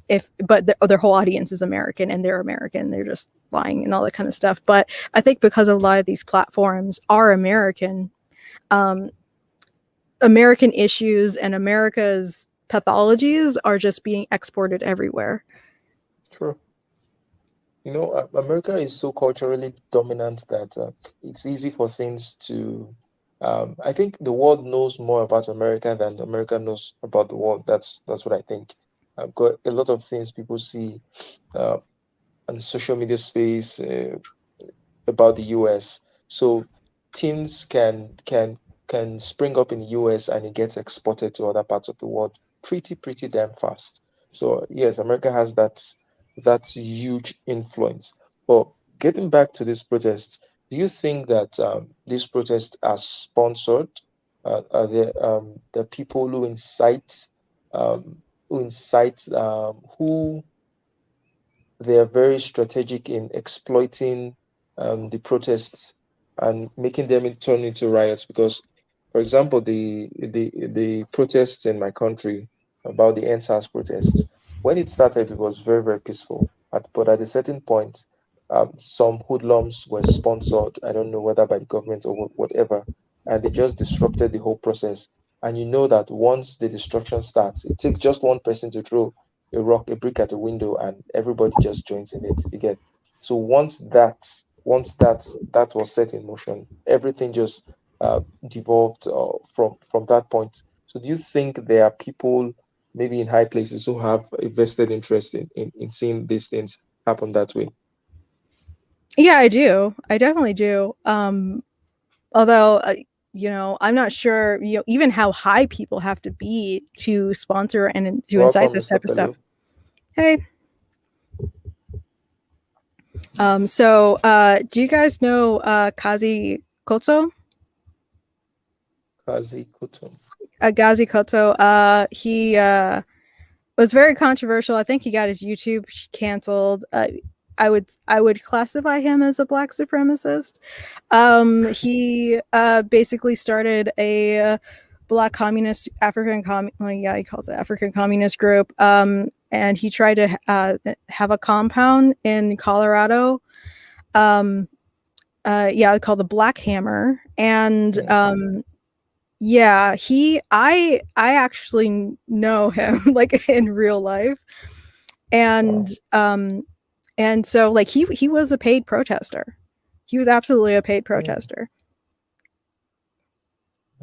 If but their whole audience is American, and they're American, they're just lying and all that kind of stuff. But I think because a lot of these platforms are American, um, American issues and America's pathologies are just being exported everywhere. true. America is so culturally dominant that it's easy for things to. I think the world knows more about America than America knows about the world. That's what I think. I've got a lot of things people see uh, on the social media space about the US. So things can spring up in the US and it gets exported to other parts of the world pretty damn fast. So yes, America has that huge influence. But getting back to this protest, Do you think that these protests are sponsored? Are there the people who incite who they are very strategic in exploiting the protests and making them turn into riots. Because, for example, the protests in my country about the ENDSARS protests, when it started, it was very, very peaceful. But at a certain point, some hoodlums were sponsored. I don't know whether by the government or whatever, and they just disrupted the whole process. And you know that once the destruction starts, it takes just one person to throw a brick at a window, and everybody just joins in it. You get. So once that was set in motion, everything just devolved from that point. So do you think there are people maybe in high places who have a vested interest in seeing these things happen that way? Yeah, I do. I definitely do. Although, I'm not sure, even how high people have to be to sponsor and to incite Welcome, this Mr. type of stuff. Pello. Hey, do you guys know Kazi Koto? Kazi Kutum. Gazi Koto. He was very controversial. I think he got his YouTube canceled. I would classify him as a black supremacist. He basically started a black communist well, yeah, he calls it African communist group. And he tried to have a compound in Colorado. Um, yeah, called the Black Hammer, and Mm. yeah, I actually know him like in real life, and Wow. um, and so like he was a paid protester. He was absolutely a paid Mm. protester.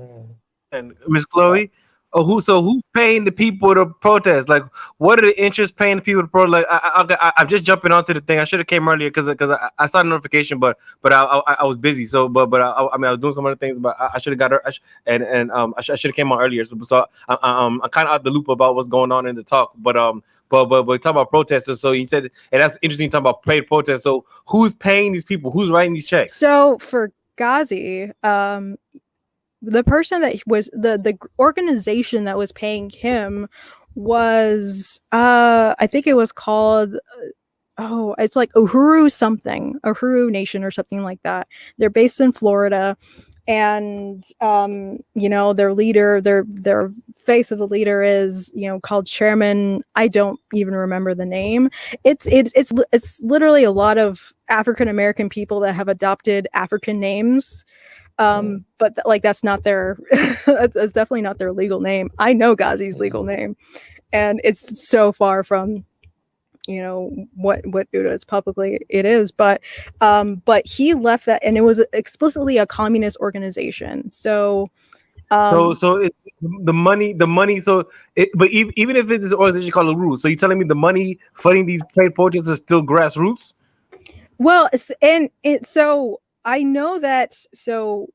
Mm. And Miss Wow. Chloe, oh, who's paying the people to protest? Like, what are the interests paying the people to protest? Like, I'm just jumping onto the thing. I should have came earlier because I saw the notification, but I was busy. So, but I mean, I was doing some other things, but I should have got her. I should have came on earlier. So I'm kind of out the loop about what's going on in the talk. But talk about protesters. So you said, and that's interesting. Talking about paid protests. So who's paying these people? Who's writing these checks? So for Ghazi, the person that was the organization that was paying him was I think it was called it's like Uhuru something, Uhuru Nation or something like that. They're based in Florida, and their leader, their face of the leader is called Chairman. I don't even remember the name. It's literally a lot of African American people that have adopted African names, Mm. but like that's not their that's definitely not their legal name. I know Ghazi's legal Mm. name, and it's so far from what Uda is publicly it is, but he left that, and it was explicitly a communist organization. So um The money. So, but even if it is an organization called the Rules, so you're telling me the money funding these paid protests is still grassroots? well and it so I know that. So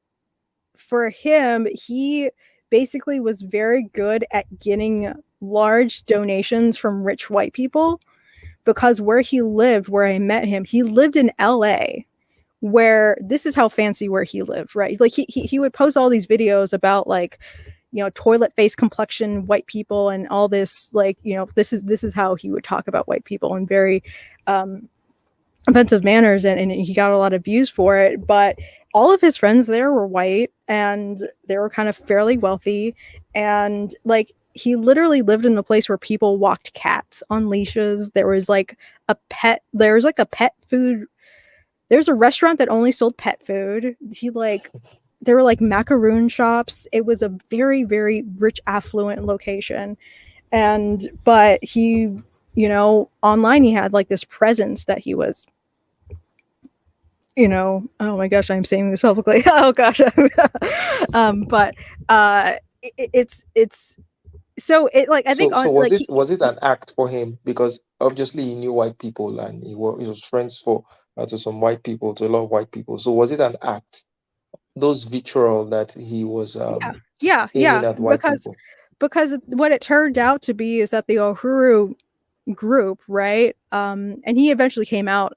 for him, he basically was very good at getting large donations from rich white people, because where he lived, where I met him, he lived in LA, where this is how fancy where he lived, right? Like he would post all these videos about like, toilet face complexion white people and all this, like, this is how he would talk about white people in very um offensive manners, and he got a lot of views for it. But all of his friends there were white, and they were kind of fairly wealthy, and like he literally lived in a place where people walked cats on leashes. There was like a pet food, there's a restaurant that only sold pet food. There were like macaroon shops. It was a very, very rich, affluent location. And but he, online he had like this presence that he was, oh my gosh, I'm saying this publicly. Oh gosh. But it's so it like I think So on was like it an act for him because obviously he knew white people and he was friends to some white people, to a lot of white people. So was it an act, those vitriol that he was yeah, yeah, aiming yeah, at white because people? what it turned out to be is that the Uhuru group, right? And he eventually came out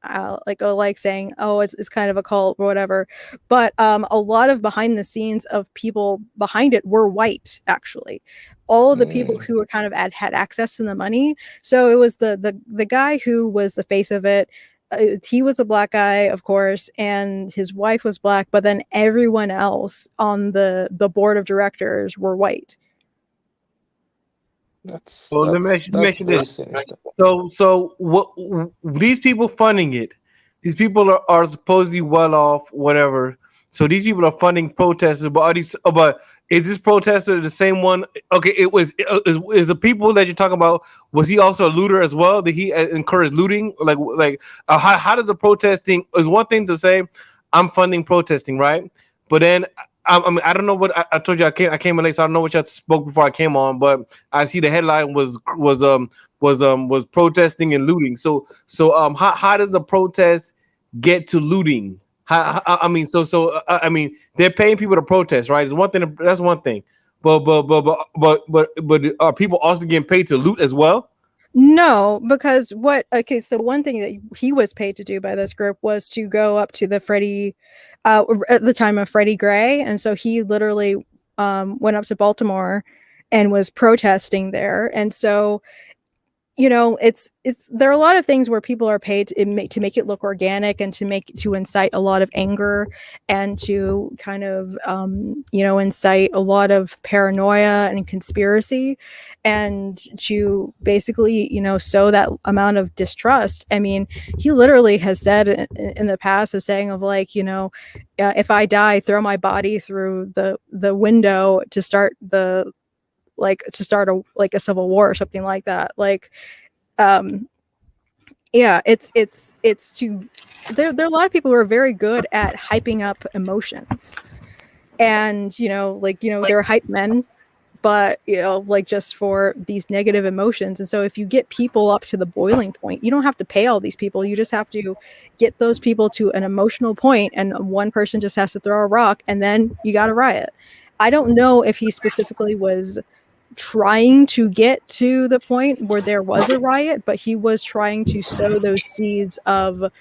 like saying, "Oh, it's kind of a cult or whatever." But a lot of behind the scenes of people behind it were white, actually. All of the people Mm, who were kind of had access to the money. So it was the guy who was the face of it. He was a black guy, of course, and his wife was black. But then everyone else on the board of directors were white. that's Well, that's let me that's ask you this. very sinister. So what these people funding it? These people are supposedly well off, whatever. So these people are funding protesters, but are these? But is this protester the same one? Okay, it was. Is the people that you're talking about? Was he also a looter as well? Did he encourage looting? How did the protesting? Is one thing to say, I'm funding protesting, right? But then I mean, I don't know what I told you. I came in late, so I don't know what y'all spoke before I came on. But I see the headline was protesting and looting. So how does a protest get to looting? I mean, I mean, they're paying people to protest, right? It's one thing. That's one thing. But are people also getting paid to loot as well? No, because what okay, so one thing that he was paid to do by this group was to go up to the Freddie at the time of Freddie Gray, and so he literally went up to Baltimore and was protesting there. And so it's there are a lot of things where people are paid to make it look organic and to incite a lot of anger and to kind of incite a lot of paranoia and conspiracy and to basically sow that amount of distrust. I mean, he literally has said in the past of saying of like, if I die, throw my body through the window to start a civil war or something like that. Like, um yeah, it's to there are a lot of people who are very good at hyping up emotions, and they're hype men, but like just for these negative emotions. And so if you get people up to the boiling point, you don't have to pay all these people, you just have to get those people to an emotional point, and one person just has to throw a rock, and then you got a riot. I don't know if he specifically was trying to get to the point where there was a riot, but he was trying to sow those seeds of,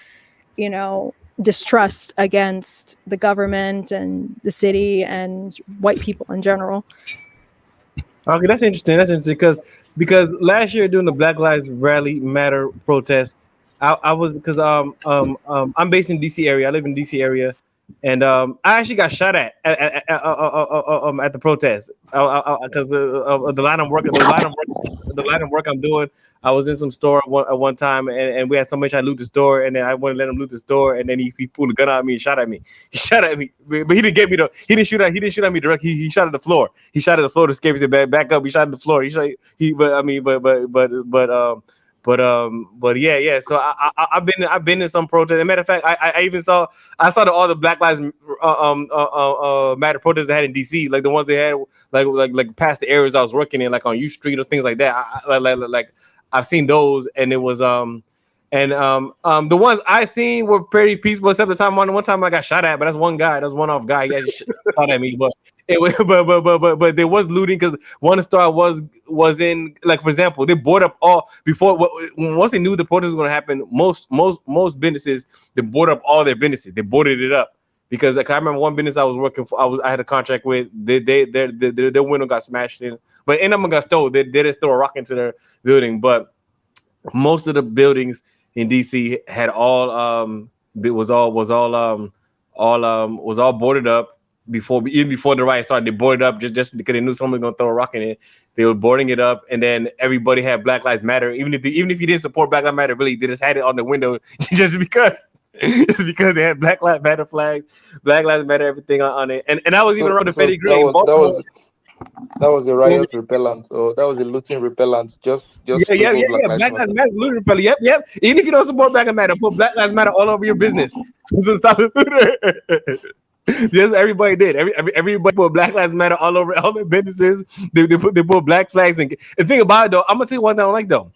distrust against the government and the city and white people in general. Okay, that's interesting. That's interesting because last year during the Black Lives Rally Matter protest, I was because I'm based in DC area. I live in DC area, and I actually got shot at the protest because the line of work I'm doing. I was in some store at one time, and we had somebody try to loot the store, and then I wouldn't let him loot the store, and then he pulled a gun out at me and shot at me. He shot at me, but he didn't get me though. He didn't shoot at me directly. He shot at the floor. He shot at the floor to escape. He said, back up." He shot at the floor. He shot. But I mean, but yeah. So I've been in some protests. As a matter of fact, I even saw all the Black Lives Matter protests they had in DC, like the ones they had like past the areas I was working in, like on U Street or things like that. Like I've seen those, and it was the ones I seen were pretty peaceful. Except the time one time I got shot at, but that's one guy, that's one off guy. He actually shot at me, but it was but there was looting because one store was in, like, for example, they boarded up all before once they knew the protest was going to happen. Most businesses, they boarded up all their businesses. They boarded it up because, like, I remember one business I was working for. I had a contract with. Their window got smashed in, but in them got stolen. They just throw a rock into their building, but most of the buildings in DC had it was all boarded up even before the riot started. They boarded up just because they knew someone was gonna throw a rock in it. They were boarding it up, and then everybody had Black Lives Matter. Even if you didn't support Black Lives Matter, really, they just had it on the window just because. Just because they had Black Lives Matter flags, Black Lives Matter everything on it, and I was even around the So Freddie Gray in Baltimore. that was a riot repellent, or that was a looting repellent. Just sprinkle Black Lives Black Lives Matter. Matter, looter repellent. Yep. Even if you don't support Black Lives Matter, put Black Lives Matter all over your business. So stop the looter. Yes, everybody did. Everybody put Black Lives Matter all over all their businesses. They put black flags. And the thing about it, though, I'm gonna tell you one thing I don't like, though.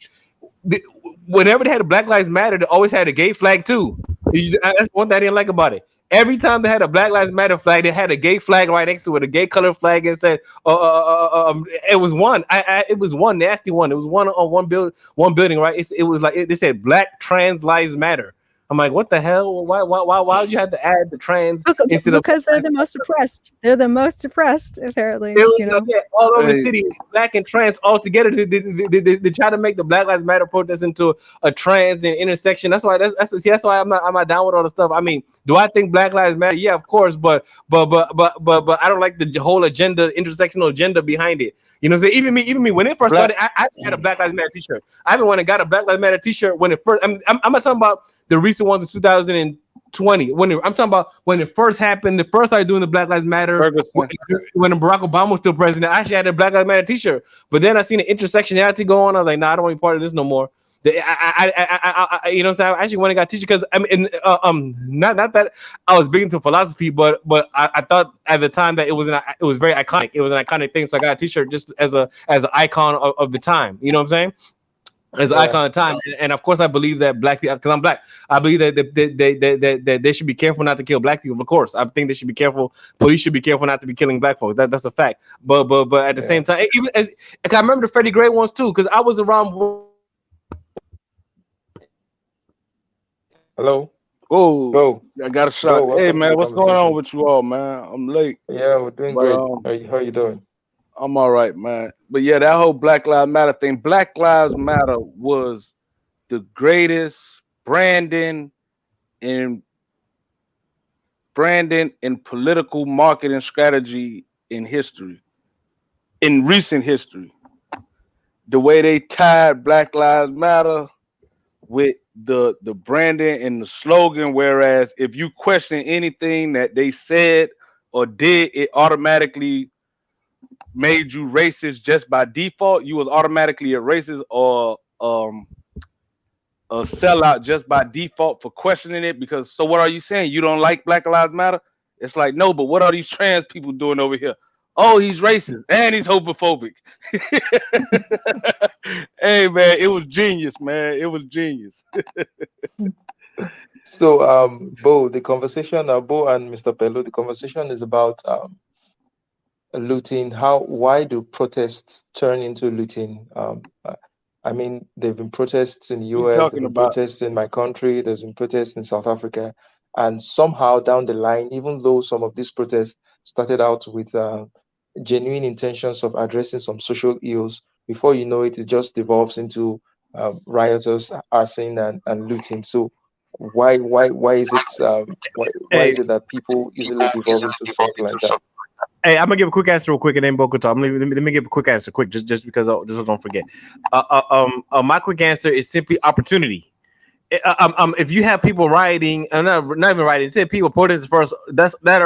Whenever they had a Black Lives Matter, they always had a gay flag too. That's one thing I didn't like about it. Every time they had a Black Lives Matter flag, they had a gay flag right next to it, a gay color flag, and said, it was one. It was one nasty one. It was one on one building, right? It was like they said, Black Trans Lives Matter. I'm like, what the hell? Why would you have to add the trans into the Because they're the most oppressed. They're the most oppressed, apparently. it was You know. yeah, all over the Hey, city, black and trans all together. They try to make the Black Lives Matter protest into a trans and intersection. That's why that's why I'm not down with all the stuff. I mean, do I think Black Lives Matter? Yeah, of course, but I don't like the whole agenda, intersectional agenda behind it. You know what I'm saying? Even me, when it first black. started, I had a Black Lives Matter T-shirt. I even went and got a Black Lives Matter T-shirt when it first. I'm not talking about the recent ones in 2020. I'm talking about when it first happened. They first started doing the Black Lives Matter Ferguson. when Barack Obama was still president. I actually had a Black Lives Matter T-shirt, but then I seen the intersectionality go on. I was like, nah, I don't want to be part of this no more. You know what I'm saying? I actually went and got T-shirt because I mean, not that I was big into philosophy, but I thought at the time that it was very iconic. It was an iconic thing, so I got a T-shirt just as an icon of the time. You know what I'm saying? As an Yeah. icon of time, and of course, I believe that black people, because I'm black, I believe that they should be careful not to kill black people. Of course, I think they should be careful. Police should be careful not to be killing black folks. That's a fact. But at the Yeah. same time, even as I remember the Freddie Gray ones too, because I was around. Hello, Oh, Bo. I got a Bo, shot. Hey welcome to man, the what's going on conversation. with you all, man? I'm late, Yeah, we're doing but great. How you doing? I'm all right, man. But yeah, that whole Black Lives Matter thing. Black Lives Matter was the greatest branding and political marketing strategy in history, in recent history. The way they tied Black Lives Matter with the branding and the slogan, whereas if you question anything that they said or did, it automatically made you racist just by default. You was automatically a racist or a sellout just by default for questioning it. Because so what are you saying? You don't like Black Lives Matter? It's like no, but what are these trans people doing over here? Oh, he's racist and he's homophobic. Hey man, it was genius, man. It was genius. So, Bo, the conversation, Bo and Mr. Pello, the conversation is about looting. Why do protests turn into looting? I mean, there've been protests in the We US, there've talking been about protests in my country, there's been protests in South Africa, and somehow down the line, even though some of these protests started out with genuine intentions of addressing some social ills, before you know it, it just devolves into riotous arson and looting. So, why is it why Hey, is it that people easily devolve into something like that? hey, I'm gonna give a quick answer real quick, and then Boca talk. Let me give a quick answer, quick, just because just don't forget. My quick answer is simply opportunity. If you have people rioting, not even rioting, say people protesting first, that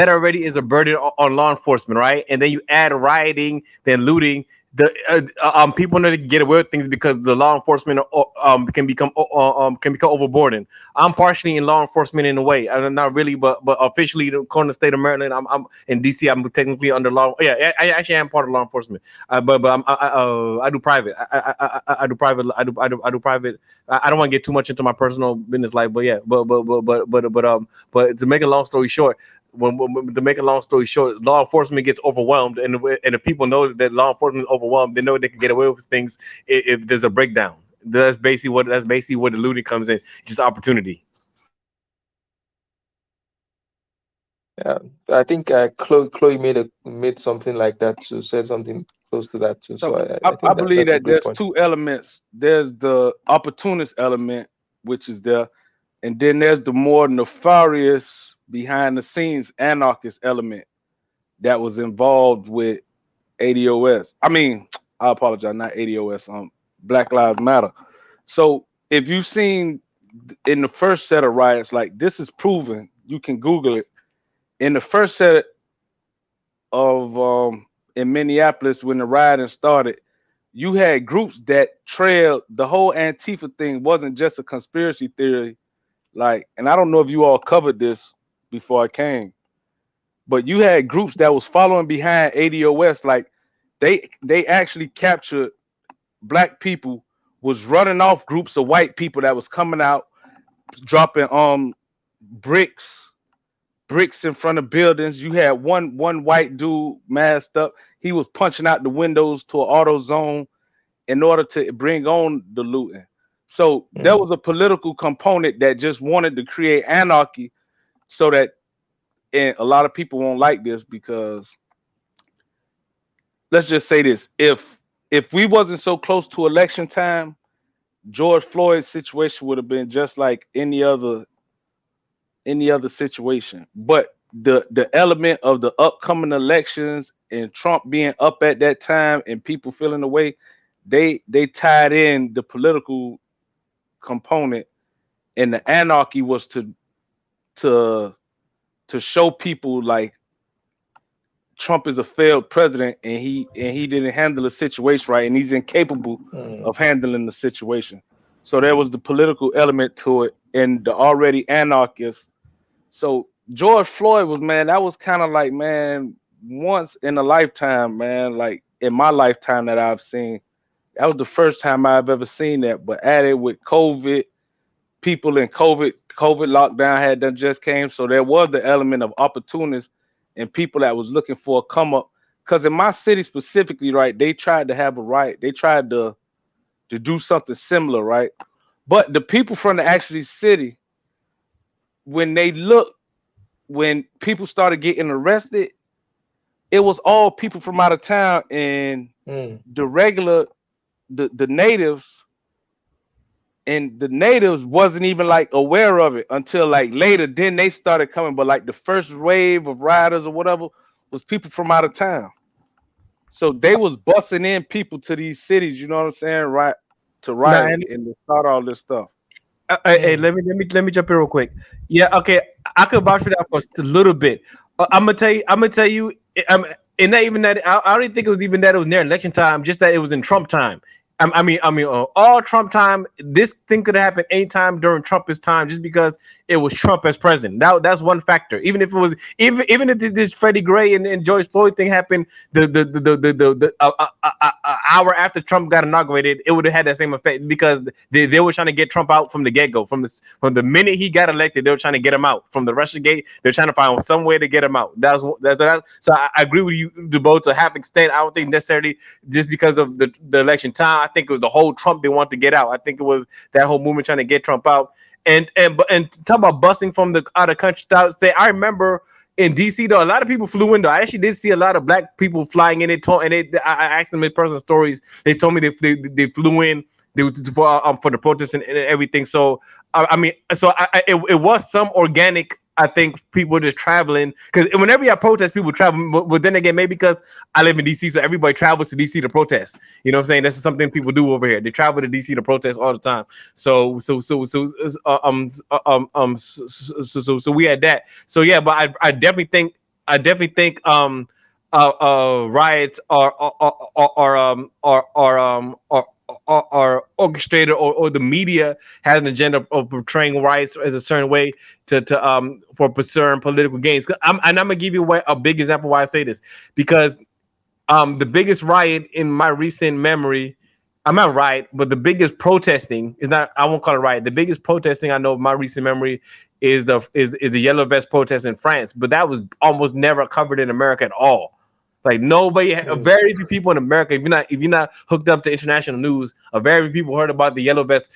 already is a burden on law enforcement, right? And then you add rioting, then looting. People know to get away with things because the law enforcement can become overburdened. I'm partially in law enforcement in a way. I'm not really, but officially, according to the state of Maryland, I'm in DC. I'm technically under law. Yeah, I actually am part of law enforcement. But I do private. I do private. I do private. I don't want to get too much into my personal business life, but yeah, but to make a long story short, to make a long story short, law enforcement gets overwhelmed, and if people know that law enforcement is overwhelmed, they know they can get away with things if there's a breakdown. That's basically where the looting comes in, just opportunity. Yeah, I think Chloe made something like that too, said something close to that too. So so I I think that believe that's a that great there's point. two elements. There's the opportunist element, which is there, and then there's the more nefarious behind the scenes anarchist element that was involved with ADOS. I mean, I apologize, not ADOS. Black Lives Matter. So if you've seen in the first set of riots, like this is proven, you can Google it. In the first set of in Minneapolis when the rioting started, you had groups that trailed the whole Antifa thing wasn't just a conspiracy theory. Like, and I don't know if you all covered this before I came, but you had groups that was following behind ADOS. Like, they actually captured black people was running off groups of white people that was coming out dropping bricks bricks in front of buildings. You had one white dude masked up. He was punching out the windows to an auto zone in order to bring on the looting. So there Mm, was a political component that just wanted to create anarchy so that, and a lot of people won't like this because let's just say this: if we wasn't so close to election time, George Floyd's situation would have been just like any other situation. But the element of the upcoming elections and Trump being up at that time and people feeling the way, they tied in the political component, and the anarchy was to to show people like Trump is a failed president and he didn't handle the situation right and he's incapable mm, of handling the situation. So there was the political element to it and the already anarchists. So George Floyd was, man, that was kind of like, man, once in a lifetime, man, like in my lifetime that I've seen. That was the first time I've ever seen that. But added with COVID, people in COVID lockdown had done just came. So there was the element of opportunists and people that was looking for a come up. Because in my city specifically, right, they tried to have a riot. They tried to do something similar, right? But the people from the actually city, when they looked, when people started getting arrested, it was all people from out of town, and mm, the regular the natives, and the natives wasn't even like aware of it until like later. Then they started coming, but like the first wave of riders or whatever was people from out of town. So they was busing in people to these cities, you know what I'm saying, right? To Nah, riot and to start all this stuff. hey, mm, let me jump in real quick. Yeah, okay, I could vouch for that for a little bit. I'm gonna tell you. And not even that. I don't even think it was even that it was near election time. Just that it was in Trump time. All Trump time. This thing could have happened anytime during Trump's time, just because it was Trump as president. That's one factor. Even if it was, even if this Freddie Gray and George Floyd thing happened, hour after Trump got inaugurated, it would have had that same effect because they were trying to get Trump out from the get go, from the minute he got elected. They were trying to get him out from the Russia gate. They're trying to find some way to get him out. So I agree with you, DeBoe, to half extent. I don't think necessarily just because of the election time. I think it was the whole Trump they want to get out. I think it was that whole movement trying to get Trump out. And talk about busing from the out of country. I remember in DC though, a lot of people flew in though. I actually did see a lot of black people flying in. I asked them in personal stories. They told me they flew in. They was for the protests and everything. So it was some organic. I think people just traveling because whenever you have protests, people travel. But then again, maybe because I live in DC, so everybody travels to DC to protest. You know what I'm saying? That's something people do over here. They travel to DC to protest all the time. So we had that. So yeah, but I definitely think riots are orchestrated, or the media has an agenda of portraying riots as a certain way to for certain political gains. And I'm gonna give you a big example why I say this, because the biggest riot in my recent memory, I'm not riot, but the biggest protesting is not. I won't call it riot. The biggest protesting I know of my recent memory is the yellow vest protest in France, but that was almost never covered in America at all. Like nobody, mm, very few people in America. If you're not hooked up to international news, a very few people heard about the yellow vest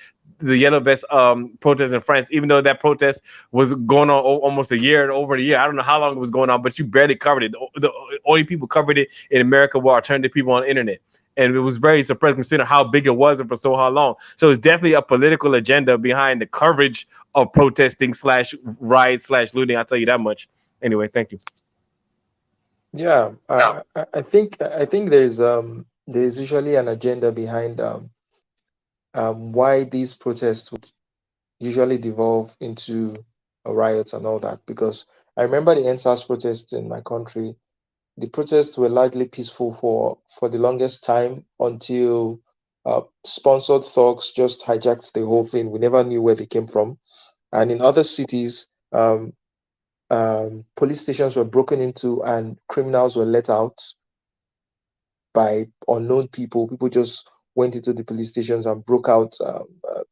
protest in France. Even though that protest was going on almost a year and over a year, I don't know how long it was going on, but you barely covered it. The only people covered it in America were alternative people on the internet, and it was very surprising considering how big it was and for so how long. So it's definitely a political agenda behind the coverage of protesting slash riot slash looting. I'll tell you that much. Anyway, thank you. yeah. I think there's usually an agenda behind why these protests would usually devolve into riots and all that. Because I remember the ENDSARS protests in my country. The protests were largely peaceful for the longest time until sponsored thugs just hijacked the whole thing. We never knew where they came from. And in other cities, police stations were broken into and criminals were let out by unknown people. People just went into the police stations and broke out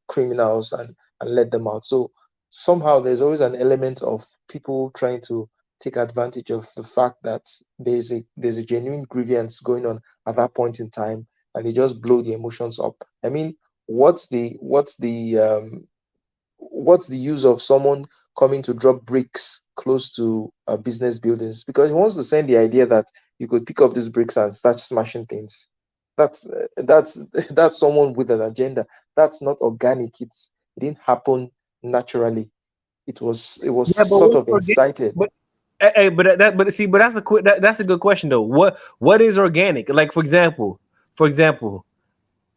criminals and let them out. So somehow there's always an element of people trying to take advantage of the fact that there's a genuine grievance going on at that point in time, and they just blow the emotions up. I mean, what's the use of someone coming to drop bricks close to business buildings, because he wants to send the idea that you could pick up these bricks and start smashing things. That's that's someone with an agenda. That's not organic. It didn't happen naturally. It was Yeah, but sort what's of organic? incited. But but see, but that's a good question though. What is organic? Like for example,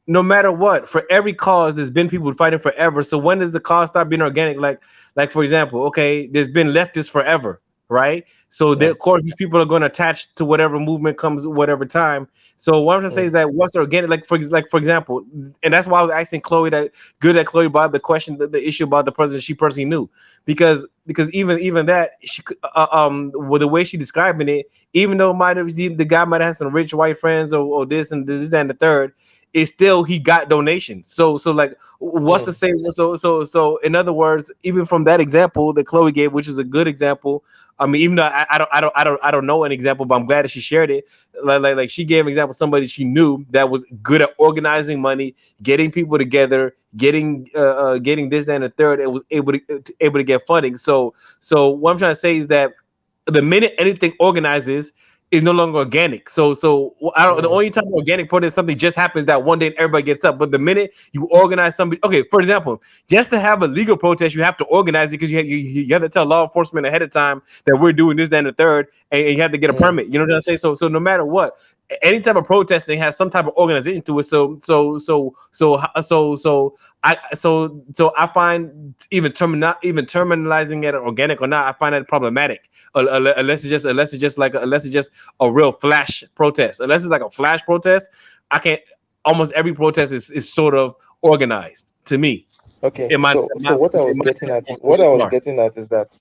no matter what, for every cause, there's been people fighting forever. So when does the cause stop being organic? Like for example, okay, there's been leftists forever, right? So Yeah. of course these people are going to attach to whatever movement comes, whatever time. So what I'm trying to say is Mm, that what's organic, like for example, and that's why I was asking Chloe that good that Chloe brought the question, the issue about the person she personally knew, because even that with the way she describing it, even though might have the guy might have some rich white friends or this and this that and the third, it's still he got donations. So like what's the mm, same? So in other words, even from that example that Chloe gave, which is a good example. I mean, even though I don't know an example, but I'm glad that she shared it. Like she gave an example of somebody she knew that was good at organizing money, getting people together, getting this and the third, and was able to get funding. So what I'm trying to say is that the minute anything organizes is no longer organic. So I don't. The mm, only time organic protest something just happens that one day and everybody gets up. But the minute you organize somebody, okay, for example, just to have a legal protest, you have to organize it because you have to tell law enforcement ahead of time that we're doing this, that, and the third, and you have to get a mm. permit. You know what I'm saying? So no matter what, any type of protesting has some type of organization to it. So I find even terminalizing it organic or not, I find that problematic. Unless it's just a real flash protest. Unless it's like a flash protest, I can't. Almost every protest is sort of organized to me. Okay, In my, so what I in was my getting at, what so I was far. getting at is that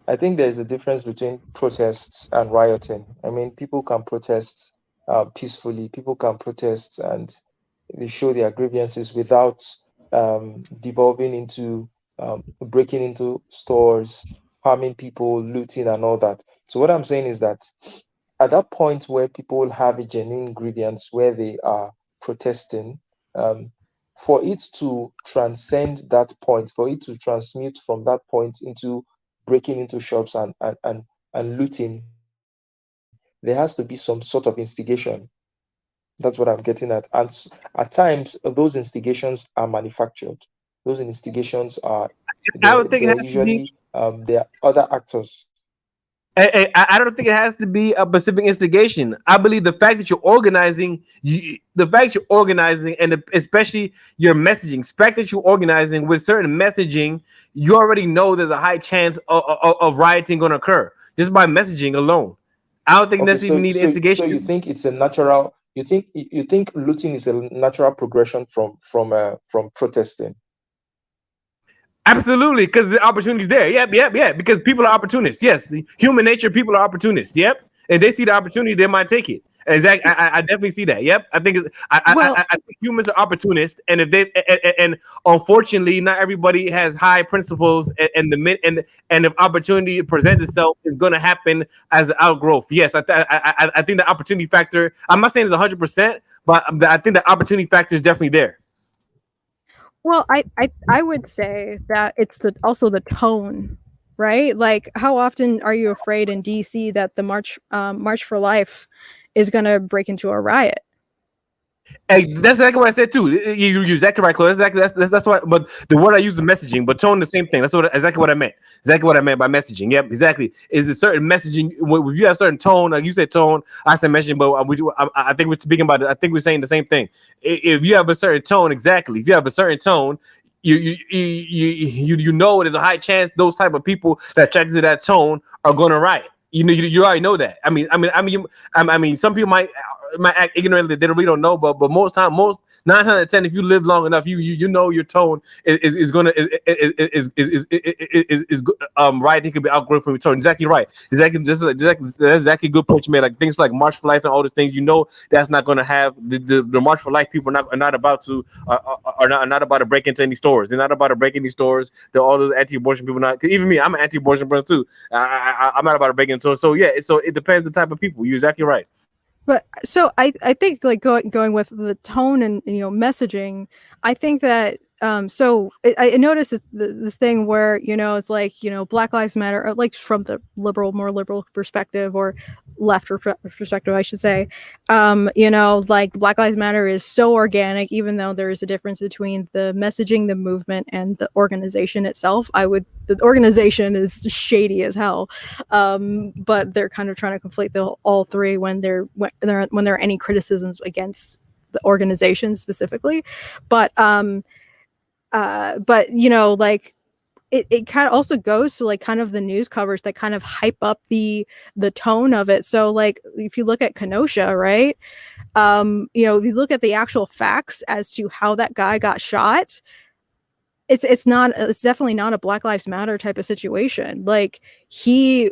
I think there's a difference between protests and rioting. I mean, people can protest peacefully. People can protest and they show their grievances without devolving into breaking into stores, harming people, looting, and all that. So what I'm saying is that at that point where people have a genuine grievance, where they are protesting, um, for it to transcend that point, for it to transmute from that point into breaking into shops and looting, there has to be some sort of instigation. That's what I'm getting at. And at times, those instigations are manufactured. Those instigations are I don't think it they're has to be. usually there are other actors. I don't think it has to be a specific instigation. I believe the fact that you're organizing, and especially your messaging, the fact that you're organizing with certain messaging, you already know there's a high chance of rioting going to occur just by messaging alone. I don't think Okay, necessarily so need you instigation. think it's a natural, you think looting is a natural progression from protesting. Absolutely, because the opportunity's there. Yep. Because people are opportunists. Yes, the human nature, people are opportunists. Yep, and they see the opportunity, they might take it. Exactly, I definitely see that. Yep, I think Well, I think humans are opportunists, and if they and unfortunately, not everybody has high principles, and and if opportunity presents itself, is going to happen as an outgrowth. Yes, I think the opportunity factor. I'm not saying it's 100%, but I think the opportunity factor is definitely there. well, I would say that it's also the tone, right? Like, how often are you afraid in DC that the March for Life is going to break into a riot? Hey, that's exactly what I said too. You're exactly right, Chloe. That's what. But the word I use is messaging, but tone the same thing. That's exactly what I meant. Exactly what I meant by messaging. Yep, exactly. Is a certain messaging when you have certain tone, like you said tone, I said messaging, but I think we're speaking about it. I think we're saying the same thing. If you have a certain tone, exactly. If you have a certain tone, you know there's a high chance those type of people that attracted to that tone are going to riot. You already know that. I mean, some people might act ignorantly. They really don't know, but most time, 9 times out of 10, if you live long enough, you know your tone is gonna is right. He could be outgrown from your tone. Exactly right. Exactly. That's exactly a good point you made. Like things like March for Life and all those things. You know that's not gonna have the March for Life people are not about to are not about to break into any stores. They're not about to break any stores. They're all those anti-abortion people. Not, cause even me, I'm an anti-abortion person too. I'm not about to break into. So yeah, so it depends the type of people. You're exactly right. But so I think like going with the tone and messaging, I think that so I noticed this thing where it's like Black Lives Matter, or like from the more liberal perspective, or left perspective I should say, like Black Lives Matter is so organic, even though there is a difference between the messaging, the movement, and the organization itself. The organization is shady as hell, but they're kind of trying to conflate all three when there are any criticisms against the organization specifically. But like it kind of also goes to like kind of the news covers that kind of hype up the tone of it. So like if you look at Kenosha, right, if you look at the actual facts as to how that guy got shot, it's definitely not a Black Lives Matter type of situation. Like he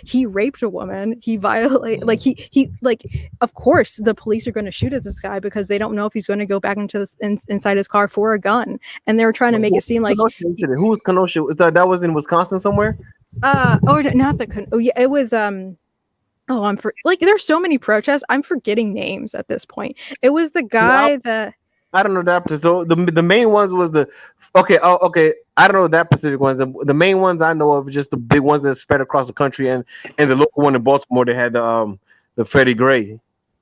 he raped a woman, he violated, like he like, of course the police are going to shoot at this guy because they don't know if he's going to go back into inside his car for a gun, and they're trying to make it seem like who was Kenosha? That was in Wisconsin somewhere? Or not it was like there's so many protests, I'm forgetting names at this point. It was the guy that I don't know that. So the main ones was the okay. Oh, okay. I don't know that specific ones. The main ones I know of are just the big ones that spread across the country, and the local one in Baltimore. They had the Freddie Gray.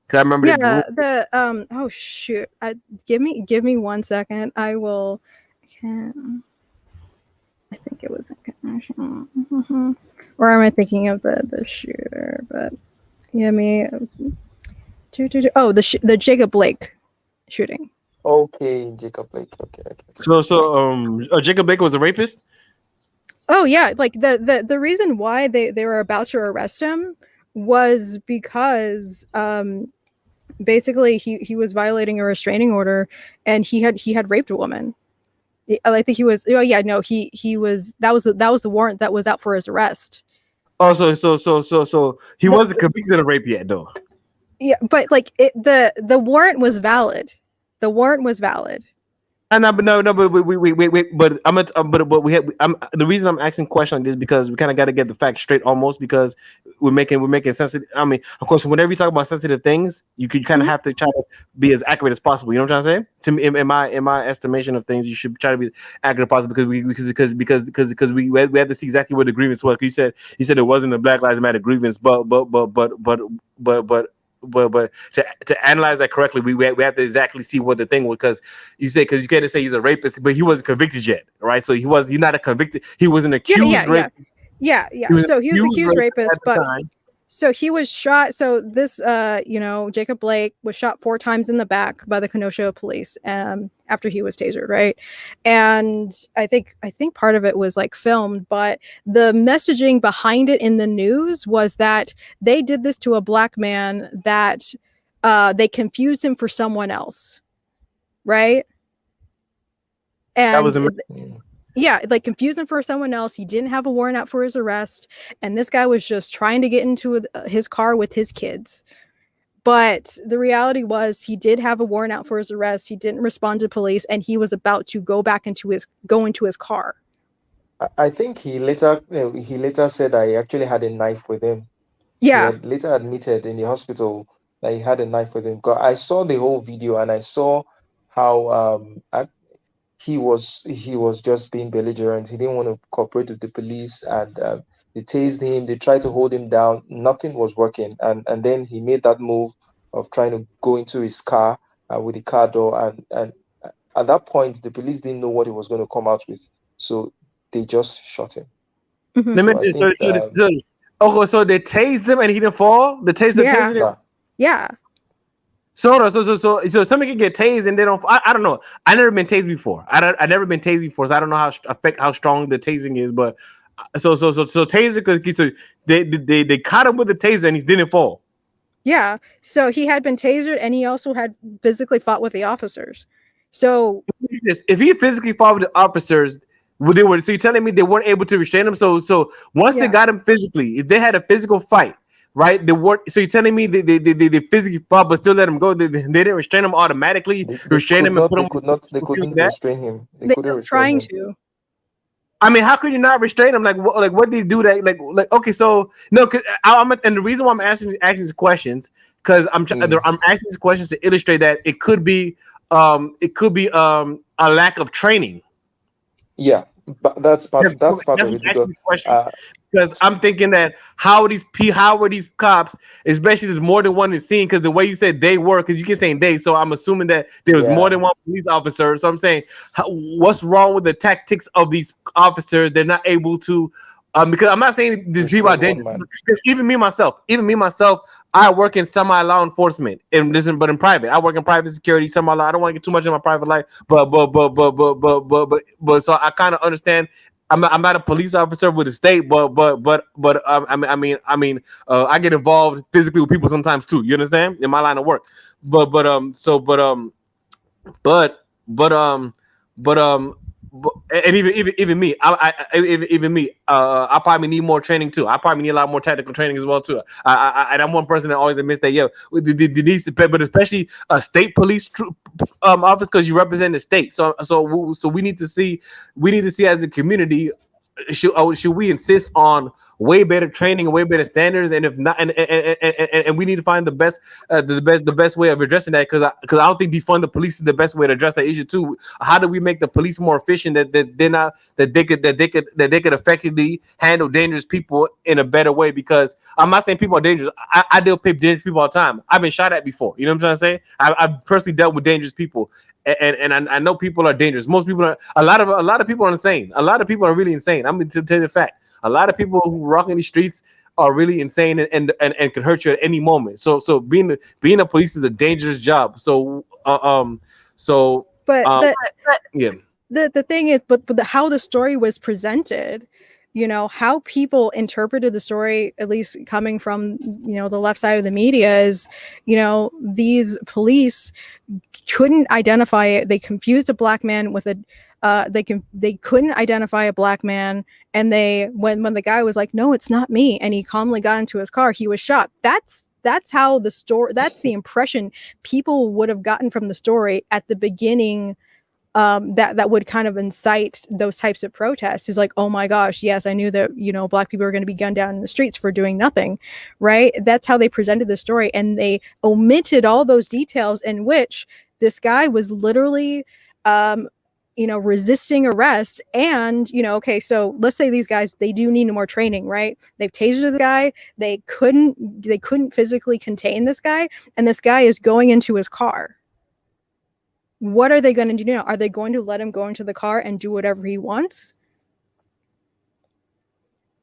Cause I remember. Oh shoot! Give me 1 second. I will. I think it was in or am I thinking of the shooter? But yeah, the Jacob Blake shooting. Okay, Jacob Blake. Okay. So Jacob Blake was a rapist. Oh yeah, like the reason why they were about to arrest him was because basically he was violating a restraining order, and he had raped a woman. I think he was. Oh yeah, no, he was. That was the warrant that was out for his arrest. Oh, so he wasn't convicted of rape yet, though. Yeah, but like the warrant was valid. The warrant was valid. No, but wait. But the reason I'm asking question like this because we kind of got to get the facts straight, almost, because we're making sensitive. I mean, of course, whenever you talk about sensitive things, you kind of have to try to be as accurate as possible. You know what I'm trying to say? To me, in my estimation of things, you should try to be accurate as possible because we had to see exactly what the grievance was. You said it wasn't a Black Lives Matter grievance, but to analyze that correctly, we have to exactly see what the thing was, because you can't say he's a rapist, but he wasn't convicted yet, right? So he's not a convicted. He was an accused rapist. Yeah. So he was accused rapist, but so he was shot. So this, Jacob Blake was shot 4 times in the back by the Kenosha police after he was tasered, right? And I think part of it was like filmed, but the messaging behind it in the news was that they did this to a black man, that they confused him for someone else, right? And that was yeah, like confused him for someone else. He didn't have a warrant out for his arrest, and this guy was just trying to get into his car with his kids. But the reality was he did have a warrant out for his arrest. He didn't respond to police, and he was about to go into his car. I think he later said that he actually had a knife with him. Yeah. He had later admitted in the hospital that he had a knife with him. I saw the whole video, and I saw how he was just being belligerent. He didn't want to cooperate with the police, and they tased him. They tried to hold him down. Nothing was working, and then he made that move of trying to go into his car with the car door, and at that point the police didn't know what he was going to come out with, so they just shot him. Mm-hmm. So they tased him and he didn't fall. The taser tased him. Yeah. So somebody can get tased and they don't. I don't know. I never been tased before. I never been tased before, so I don't know how strong the tasing is. But so taser, because they caught him with the taser and he didn't fall. Yeah. So he had been tasered, and he also had physically fought with the officers. So if he physically fought with the officers, they were. So you're telling me they weren't able to restrain him? So once they Yeah. got him physically, if they had a physical fight, right? They weren't. So you're telling me they physically fought, but still let him go. They didn't restrain him automatically. They Restrain could him and not. put They him. could not. They Doing couldn't that. restrain him. They they couldn't were restrain trying him. to. I mean, how could you not restrain him? Like what did he do? Like okay, so no, cause and the reason why I'm asking these questions because I'm asking these questions to illustrate that it could be a lack of training. Yeah, but that's part That's of what it I'm asking because this question uh, because I'm thinking that how are these cops, especially there's more than one in the scene because the way you said they were, because you keep saying they, so I'm assuming that there was more yeah, than one police officer. So I'm saying, what's wrong with the tactics of these officers? They're not able to. Because I'm not saying these people are restrain one dangerous. man. Because even me myself, I work in semi law enforcement, but in private, I work in private security, semi law. I don't want to get too much in my private life, but so I kind of understand. I'm not a police officer with the state, but I get involved physically with people sometimes too. You understand? In my line of work, but but um but and even me, even me, I probably need more training too. I probably need a lot more tactical training as well too. And I'm one person that always admits that the needs to pay, but especially a state police office because you represent the state. So we need to see as a community should we insist on way better training, way better standards, and if not, and we need to find the best way of addressing that because I don't think defund the police is the best way to address that issue too. How do we make the police more efficient that they're not that they could effectively handle dangerous people in a better way? Because I'm not saying people are dangerous. I deal with dangerous people all the time. I've been shot at before. You know what I'm trying to say? I've personally dealt with dangerous people, and I know people are dangerous. Most people are. A lot of people are insane. A lot of people are really insane. I'm going to tell you the fact. A lot of people who rock in the streets are really insane and can hurt you at any moment. So being a police is a dangerous job. But Um yeah. the thing is, but how the story was presented, how people interpreted the story, at least coming from the left side of the media, is these police couldn't identify it. They confused a black man with a they couldn't identify a black man, and when the guy was like, no, it's not me, and he calmly got into his car, he was shot. That's how the story, that's the impression people would have gotten from the story at the beginning, that would kind of incite those types of protests. Is like, oh my gosh, yes, I knew that black people were going to be gunned down in the streets for doing nothing, right? That's how they presented the story, and they omitted all those details in which this guy was literally resisting arrest. And okay, so let's say these guys, they do need more training, right? They've tasered the guy, they couldn't physically contain this guy, and this guy is going into his car. What are they going to do now? Are they going to let him go into the car and do whatever he wants?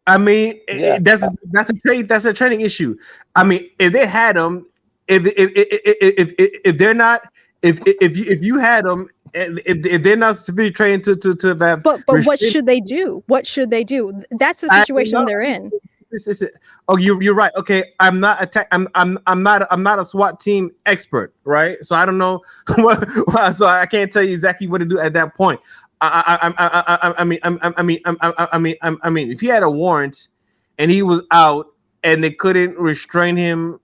I mean, Yeah, that's a training issue. I mean, if they had them, if they're not, if you had them, and if they're not sufficiently trained to have, But what should they do? What should they do? That's the situation they're in. This is it. Oh, you're right. Okay, I'm not attack. I'm not a SWAT team expert, right? So I don't know so I can't tell you exactly what to do at that point. I mean, if he had a warrant and he was out and they couldn't restrain him,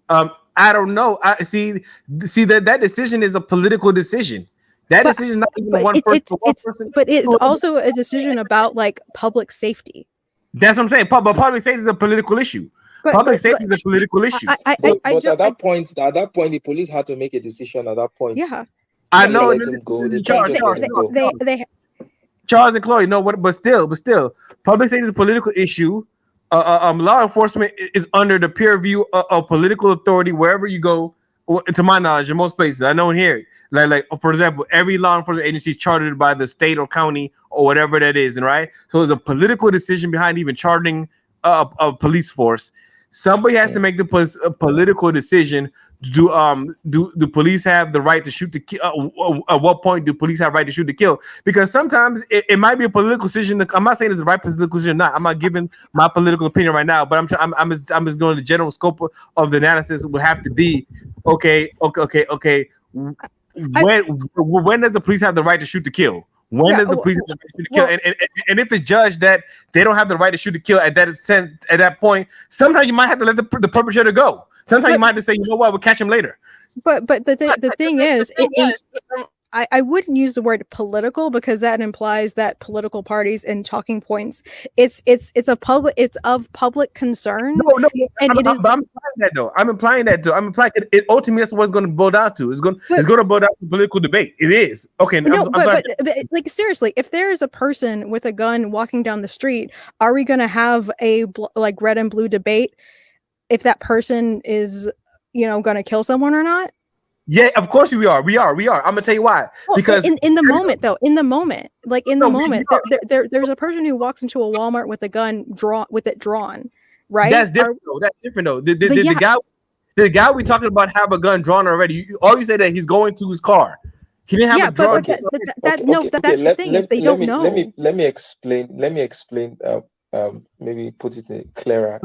I don't know. I see that decision is a political decision. That decision is not even one person. But it's also a decision about like public safety. That's what I'm saying. But public safety is a political issue. Public safety is a political issue. but at that point, the police had to make a decision. At that point, yeah, I they know. let him go. They can't just let him go. Charles and Chloe, no, but still, public safety is a political issue. Law enforcement is under the peer review of political authority wherever you go. To my knowledge, in most places, I know here, like for example, every law enforcement agency is chartered by the state or county or whatever that is, and right. So there's a political decision behind even chartering a police force. Somebody has to make a political decision. Do the police have the right to shoot to kill? At what point do police have right to shoot to kill? Because sometimes it might be a political decision. I'm not saying it's the right political decision or not. I'm not giving my political opinion right now, but I'm just going the general scope of the analysis would have to be okay. When does the police have the right to shoot to kill? When does the police have the right to shoot to kill? And if it's judged that they don't have the right to shoot to kill at that point, sometimes you might have to let the perpetrator go. Sometimes you might have to say, you know what, we'll catch him later. But the thing is, I wouldn't use the word political because that implies that political parties and talking points. It's of public concern. No, I'm implying that though. I'm implying it ultimately that's what it's going to boil down to. It's going to boil down to political debate. It is. Okay. No, I'm sorry. But like seriously, if there is a person with a gun walking down the street, are we going to have a like red and blue debate if that person is, going to kill someone or not? Yeah, of course we are. I'm gonna tell you why. Well, because in the moment, there's a person who walks into a Walmart with a gun drawn, right? That's different. That's different though. The guy we talking about have a gun drawn already. All you say that he's going to his car. He didn't have a drawn. That's the thing is they don't know. Let me explain. Maybe put it clearer.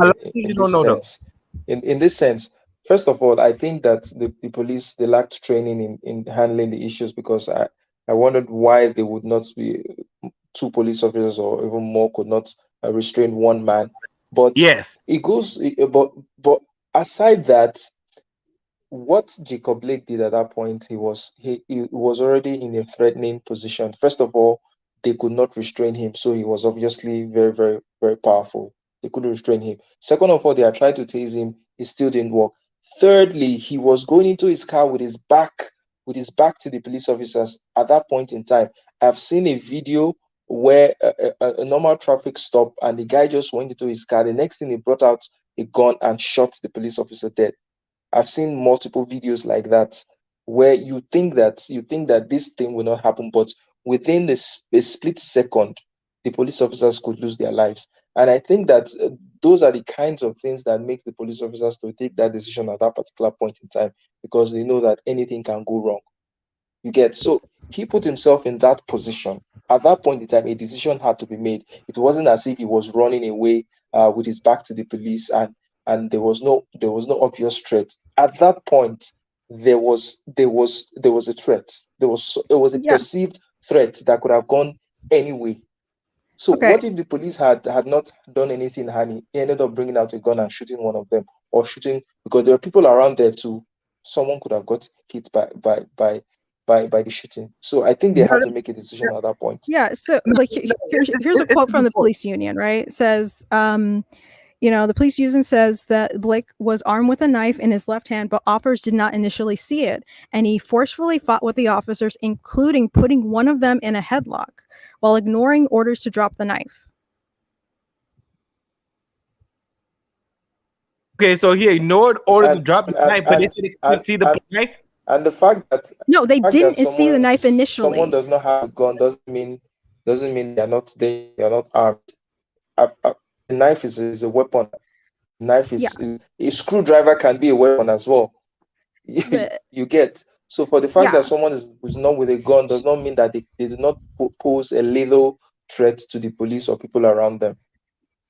In this sense. First of all, I think that the police, they lacked training in handling the issues, because I wondered why they would not be two police officers or even more could not restrain one man. But yes, it goes. But aside that, what Jacob Blake did at that point, he was already in a threatening position. First of all, they could not restrain him, so he was obviously very, very, very powerful. They couldn't restrain him. Second of all, they had tried to tase him. It still didn't work. Thirdly, he was going into his car with his back to the police officers at that point in time. I've seen a video where a normal traffic stop and the guy just went into his car. The next thing, he brought out a gun and shot the police officer dead. I've seen multiple videos like that where you think that this thing will not happen, but within a split second, the police officers could lose their lives. And I think that those are the kinds of things that make the police officers to take that decision at that particular point in time, because they know that anything can go wrong. You get? So he put himself in that position. At that point in time, a decision had to be made. It wasn't as if he was running away with his back to the police and there was no obvious threat. At that point, there was a threat. It was a perceived threat that could have gone anyway. So what if the police had not done anything, and he ended up bringing out a gun and shooting one of them, or shooting, because there are people around there too. Someone could have got hit by the shooting. So I think they had to make a decision at that point. Yeah. So like here's a quote from the police union, right? It says, the police union says that Blake was armed with a knife in his left hand, but officers did not initially see it, and he forcefully fought with the officers, including putting one of them in a headlock, while ignoring orders to drop the knife. Okay, so he ignored orders to drop the knife, but they didn't see the knife. And the fact that they didn't see the knife initially. Someone does not have a gun doesn't mean they are not armed. The knife is a weapon. Knife is a screwdriver can be a weapon as well. You get? So for the fact that someone is not with a gun does not mean that they do not pose a lethal threat to the police or people around them.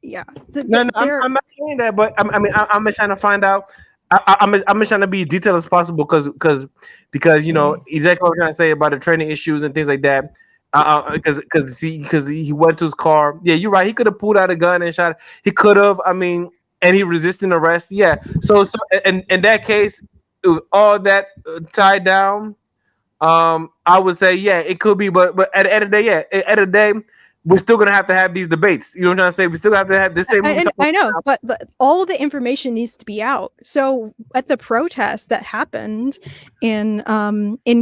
Yeah. I'm not saying that, but I'm just trying to find out. I'm just trying to be as detailed as possible because exactly what I'm trying to say about the training issues and things like that. Because he went to his car. Yeah, you're right. He could have pulled out a gun and shot. He could have. And he resisted arrest. Yeah. So in that case, all that tied down. I would say it could be, but at the end of the day, at the day, we're still gonna have to have these debates. You know what I'm trying to say? We still have to have this same. I know, but all the information needs to be out. So at the protest that happened in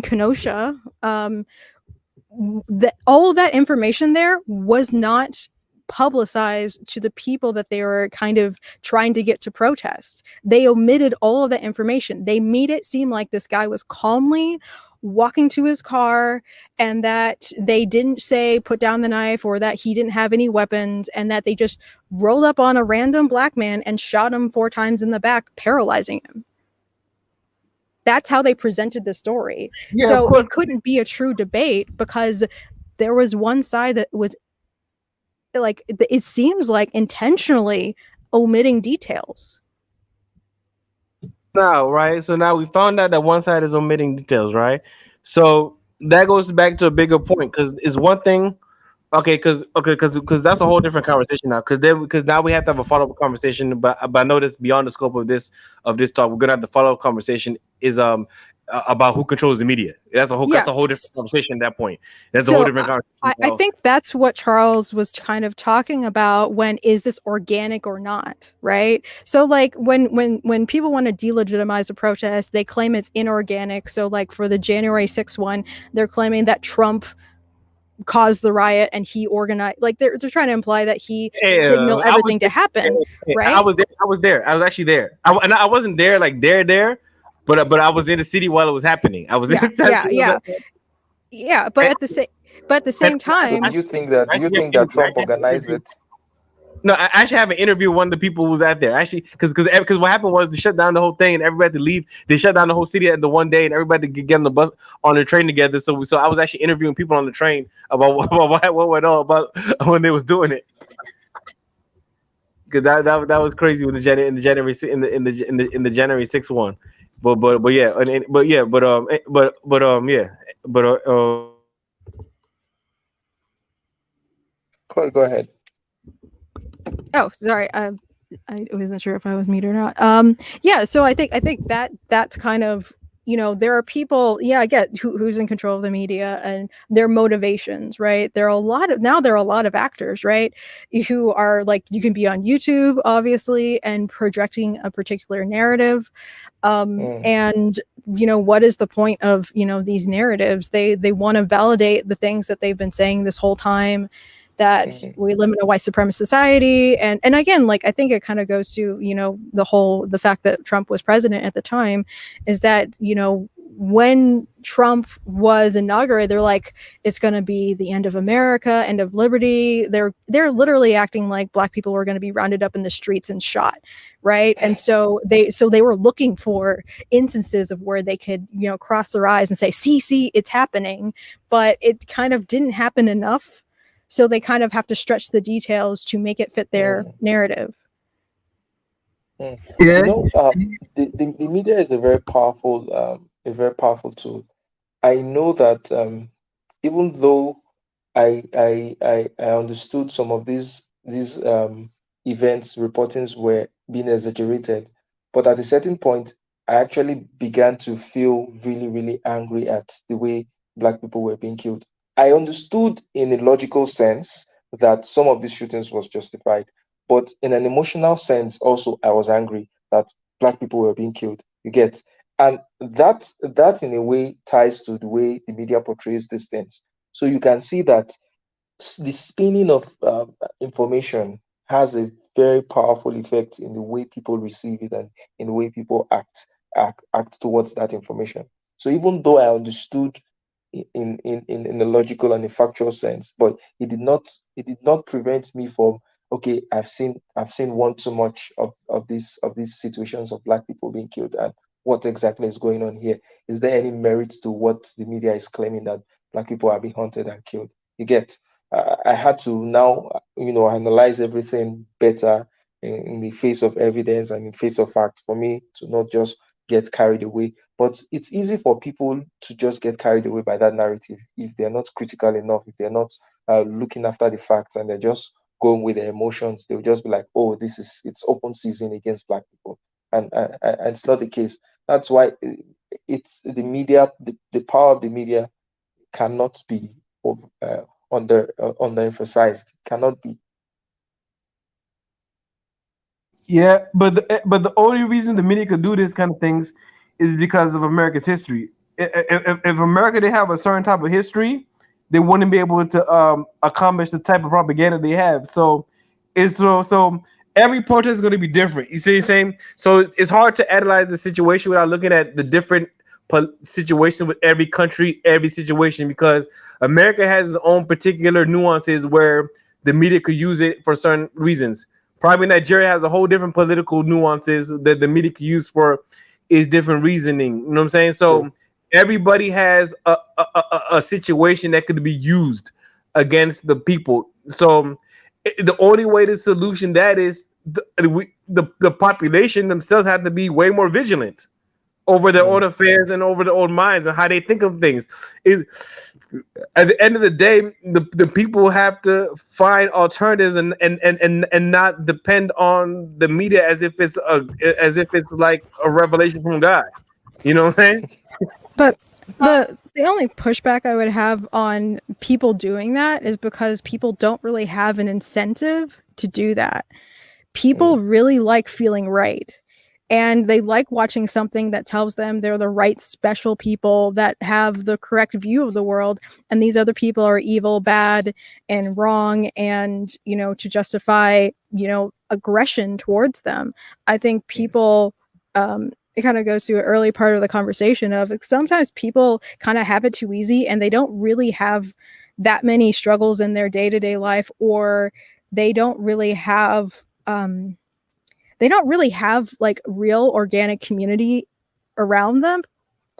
Kenosha, all of that information there was not publicized to the people that they were kind of trying to get to protest. They omitted all of that information. They made it seem like this guy was calmly walking to his car, and that they didn't say put down the knife, or that he didn't have any weapons, and that they just rolled up on a random black man and shot him 4 times in the back, paralyzing him. That's how they presented the story. Yeah, of So course. it couldn't be a true debate, because there was one side that was like, it seems like intentionally omitting details. Now, right? So now we found out that one side is omitting details, right? So that goes back to a bigger point, because it's one thing. Okay, because that's a whole different conversation now. Because now we have to have a follow up conversation. But I know this beyond the scope of this talk. We're gonna have the follow up conversation is about who controls the media. That's Yeah. a whole different conversation at that point. That's a whole So different I conversation. think that's what Charles was kind of talking about when is this organic or not, right? So like when people want to delegitimize a protest, they claim it's inorganic. So like for the January 6th one, they're claiming that Trump caused the riot and he organized, like they're trying to imply that he signaled I was everything to happen, I right? was there. I was there. I was actually there. And I wasn't there like there, but I was in the city while it was happening. I was in Yeah, yeah, yeah. But at the same So do time, you think that Trump organized it? No, I actually have an interview with one of the people who was out there. Actually, because what happened was they shut down the whole thing and everybody had to leave. They shut down the whole city at the one day and everybody had to get on the bus on the train together. So I was actually interviewing people on the train about what went on about when they was doing it. Because that was crazy with the January 6th one. But yeah, but yeah, yeah, but Go ahead. oh, sorry. I wasn't sure if I was muted or not. Yeah. So I think that's kind of, there are people. Yeah, I get who's in control of the media and their motivations, right? There are a lot of actors, right, who are like, you can be on YouTube, obviously, and projecting a particular narrative. And what is the point of these narratives? They want to validate the things that they've been saying this whole time, that we live in a white supremacist society. And again, like, I think it kind of goes to, the fact that Trump was president at the time, is that, when Trump was inaugurated, they're like, it's going to be the end of America, end of liberty. They're literally acting like black people were going to be rounded up in the streets and shot. Right. And so they were looking for instances of where they could, cross their eyes and say, see, it's happening. But it kind of didn't happen enough. So they kind of have to stretch the details to make it fit their narrative. Yeah. yeah. The media is a very powerful tool. I know that even though I understood some of these events reportings were being exaggerated, but at a certain point, I actually began to feel really, really angry at the way Black people were being killed. I understood in a logical sense that some of these shootings was justified, but in an emotional sense, also I was angry that Black people were being killed. You get, and that in a way ties to the way the media portrays these things. So you can see that the spinning of information has a very powerful effect in the way people receive it and in the way people act towards that information. So even though I understood in a logical and a factual sense, but it did not prevent me from, okay, I've seen one too much of these situations of Black people being killed, and what exactly is going on here? Is there any merit to what the media is claiming, that Black people are being hunted and killed? You get, I had to now, analyze everything better in the face of evidence and in face of fact, for me to not just get carried away. But it's easy for people to just get carried away by that narrative if they're not critical enough, if they're not looking after the facts, and they're just going with their emotions. They'll just be like, "Oh, it's open season against Black people," and it's not the case. That's why it's the media, the power of the media cannot be underemphasized. Cannot be. Yeah, but the only reason the media could do this kind of things is because of America's history. If America didn't have a certain type of history, they wouldn't be able to accomplish the type of propaganda they have. So it's so every protest is going to be different. You see what I'm saying? So it's hard to analyze the situation without looking at the different situation with every country, every situation, because America has its own particular nuances where the media could use it for certain reasons. Probably Nigeria has a whole different political nuances that the media could use for is different reasoning. You know what I'm saying? So everybody has a situation that could be used against the people. So the only way to solution that is the population themselves have to be way more vigilant over their own affairs and over their own minds and how they think of things. Is at the end of the day, the people have to find alternatives and not depend on the media as if it's like a revelation from God. You know what I'm saying? But the only pushback I would have on people doing that is because people don't really have an incentive to do that. People really like feeling right. And they like watching something that tells them they're the right special people that have the correct view of the world, and these other people are evil, bad, and wrong, and, you know, to justify, you know, aggression towards them. I think people, it kind of goes to an early part of the conversation of sometimes people kind of have it too easy and they don't really have that many struggles in their day-to-day life, or they don't really have like real organic community around them.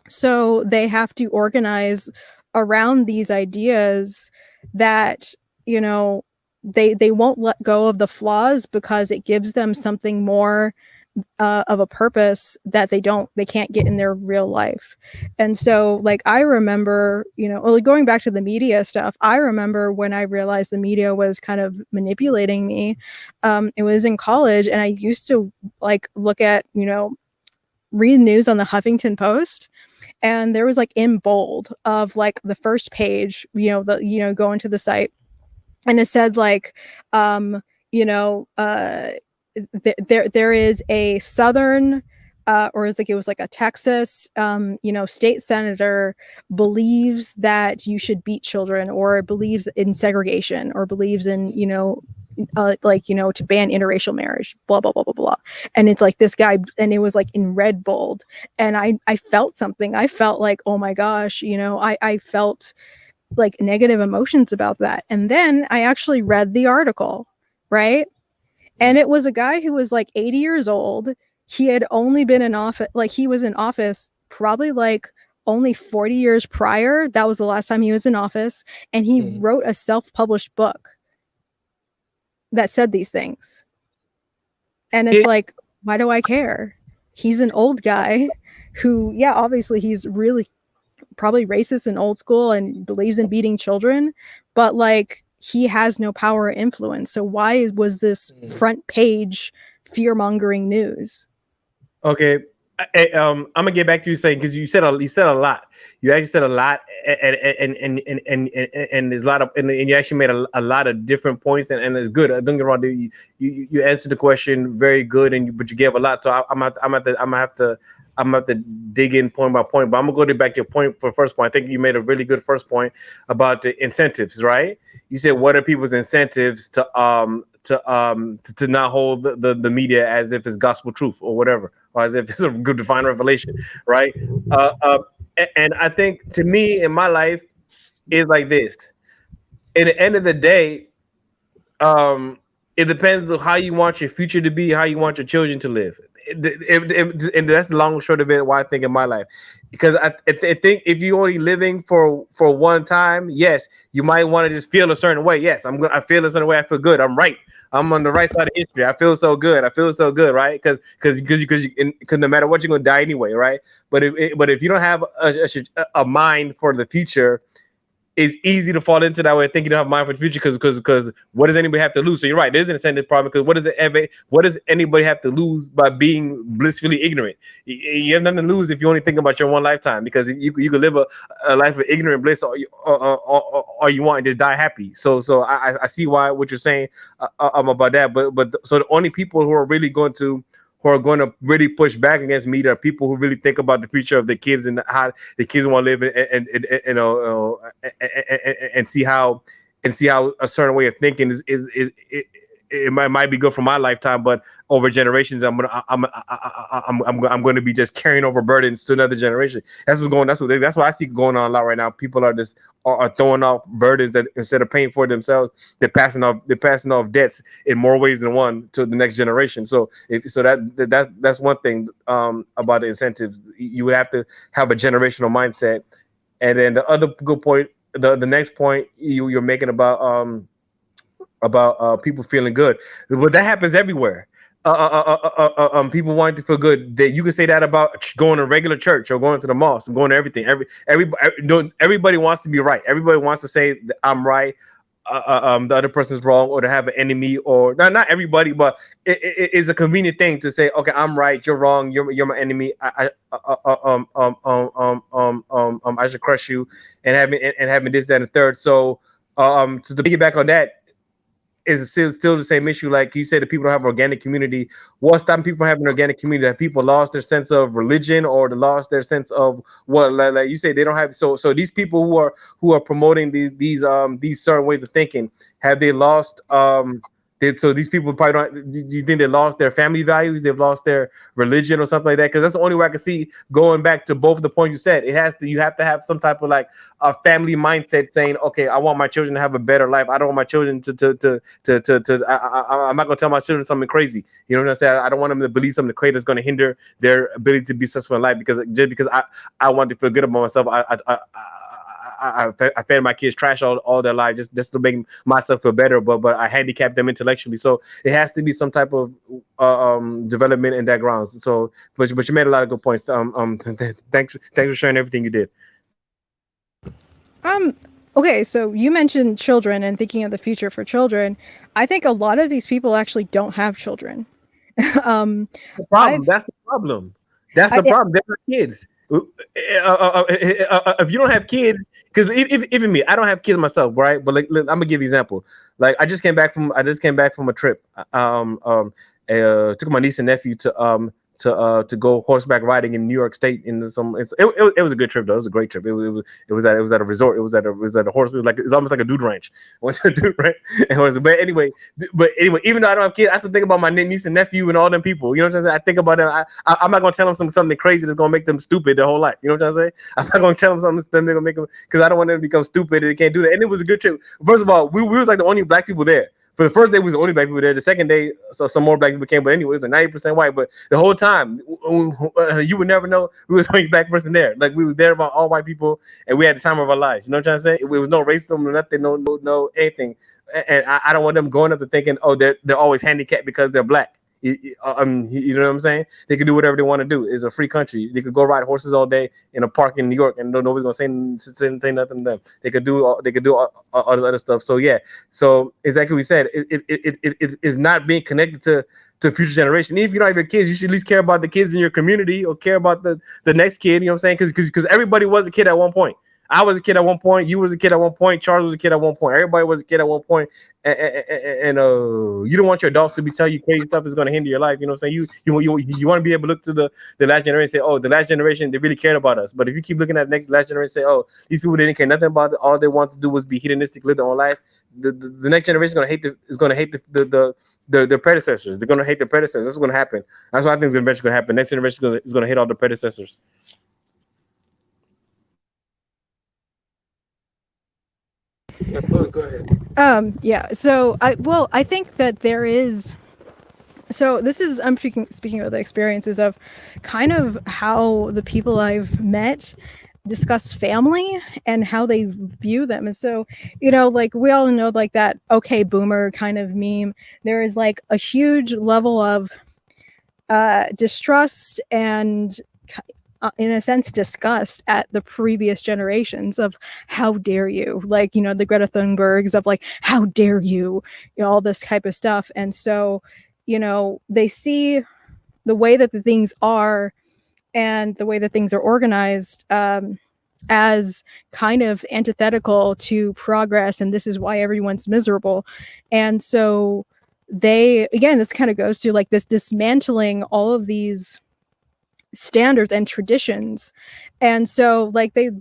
So they have to organize around these ideas that, you know, they won't let go of the flaws because it gives them something more of a purpose that they can't get in their real life. And so, like, I remember, you know, well, going back to the media stuff, I remember when I realized the media was kind of manipulating me. It was in college, and I used to like look at, you know, read news on the Huffington Post, and there was like in bold of like the first page, you know, going to the site, and it said like, you know, there is a southern or it was like a Texas you know, state senator believes that you should beat children, or believes in segregation, or believes in, you know, like, you know, to ban interracial marriage, blah blah blah blah blah. And it's like this guy, and it was like in red bold, and I felt something. I felt like, oh my gosh, you know, I felt like negative emotions about that. And then I actually read the article, right? And it was a guy who was like 80 years old. He had only been in office, like he was in office probably like only 40 years prior. That was the last time he was in office. And he wrote a self-published book that said these things. And it's like, why do I care? He's an old guy who, yeah, obviously he's really probably racist and old school and believes in beating children, but like, he has no power or influence. So why was this front page fear-mongering news? Okay, I'm gonna get back to you saying, because you said a lot. You actually said a lot, and there's a lot of, and you actually made a lot of different points, and it's good. Don't get me wrong. You answered the question very good, but you gave a lot. So I'm gonna have to dig in point by point. But I'm gonna go back to your point for first point. I think you made a really good first point about the incentives, right? You said, what are people's incentives to not hold the media as if it's gospel truth or whatever, or as if it's a good divine revelation, right? And I think, to me, in my life, is like this. At the end of the day, it depends on how you want your future to be, how you want your children to live. And that's the long and short of it. Why I think in my life, because I think if you're only living for one time, yes, you might want to just feel a certain way. Yes, I feel a certain way. I feel good. I'm right. I'm on the right side of history. I feel so good. Right? Because no matter what, you're gonna die anyway, right? But if you don't have a mind for the future, it's easy to fall into that way, thinking you don't have mind for the future, because what does anybody have to lose? So you're right, there's an incentive problem, because what does anybody have to lose by being blissfully ignorant? You have nothing to lose if you only think about your one lifetime, because you could live a life of ignorant bliss all you want and just die happy. So I see what you're saying about that, but so the only people who are going to really push back against media are people who really think about the future of the kids and how the kids want to live, and see how a certain way of thinking it might be good for my lifetime, but over generations, I'm going to be just carrying over burdens to another generation. That's what's going. That's what I see going on a lot right now. People are just are throwing off burdens that instead of paying for themselves, they're passing off debts in more ways than one to the next generation. So that's one thing about the incentives. You would have to have a generational mindset. And then the other good point, the next point you're making about people feeling good, well, that happens everywhere. People wanting to feel good. That you can say that about going to regular church or going to the mosque and going to everything. Everybody wants to be right. Everybody wants to say that I'm right. The other person's wrong, or to have an enemy, or not everybody, but it's a convenient thing to say, okay, I'm right, you're wrong, you're my enemy. I should crush you, and having this, that, and the third. So to piggyback on that, is still the same issue. Like you said, the people don't have an organic community. What's stopping people from having an organic community? That people lost their sense of religion, or they lost their sense of what, like you say, they don't have. So these people who are promoting these certain ways of thinking, have they lost so these people probably don't. Do you think they lost their family values? They've lost their religion or something like that? Because that's the only way I can see, going back to both the points you said. You have to have some type of like a family mindset, saying, okay, I want my children to have a better life. I don't want my children I'm not gonna tell my children something crazy. You know what I'm saying? I don't want them to believe something crazy that's gonna hinder their ability to be successful in life, because I want to feel good about myself. I fed my kids trash all their life just to make myself feel better, but I handicap them intellectually. So it has to be some type of development in that grounds. So, but you made a lot of good points. Thanks for sharing everything you did. Okay, so you mentioned children and thinking of the future for children. I think a lot of these people actually don't have children. The problem. That's the problem. That's the problem. They're not kids. If you don't have kids, because even me, I don't have kids myself, right? But like, I'm gonna give you an example. Like, I just came back from a trip. Took my niece and nephew to go horseback riding in New York State. It was a good trip though. It was a great trip. It was at a resort. It was at a horse. It's almost like a dude ranch. Went to a dude ranch. But anyway, even though I don't have kids, I still think about my niece and nephew and all them people. You know what I'm saying? I think about them. I'm not gonna tell them something crazy that's gonna make them stupid their whole life. You know what I'm saying? I'm not gonna tell them something they're gonna make them, because I don't want them to become stupid and they can't do that. And it was a good trip. First of all, we was like the only black people there. For the first day, we was the only black people there. The second day, so some more black people came. But anyway, it was like 90% white. But the whole time, you would never know we was the only black person there. Like, we was there about all white people, and we had the time of our lives. You know what I'm trying to say? It was no racism or nothing, no anything. And I don't want them going up and thinking, oh, they're always handicapped because they're black. You know what I'm saying? They can do whatever they want to do. It's a free country. They could go ride horses all day in a park in New York, and nobody's gonna say nothing to them. They could do all this other stuff. So yeah. So exactly what we said. It's not being connected to future generation. Even if you don't have your kids, you should at least care about the kids in your community, or care about the next kid. You know what I'm saying? Because everybody was a kid at one point. I was a kid at one point. You was a kid at one point. Charles was a kid at one point. Everybody was a kid at one point. And you don't want your adults to be telling you crazy stuff that's going to hinder your life. You know what I'm saying? You want to be able to look to the last generation and say, oh, the last generation, they really cared about us. But if you keep looking at the last generation and say, oh, these people didn't care nothing about it. All they want to do was be hedonistic, live their own life. The next generation is going to hate their predecessors. They're going to hate their predecessors. That's what's going to happen. That's what I think is eventually going to happen. Next generation is going to hate all the predecessors. Yeah, go ahead. Yeah. So I think that there is. So this is, I'm speaking of the experiences of kind of how the people I've met discuss family and how they view them. And so, like, we all know, like, that okay boomer kind of meme. There is like a huge level of distrust and in a sense disgust at the previous generations of how dare you, like, the Greta Thunbergs of like, how dare you, all this type of stuff. And so, they see the way that the things are and the way that things are organized as kind of antithetical to progress, and this is why everyone's miserable. And so this kind of goes to like this dismantling all of these standards and traditions. And so, like, they,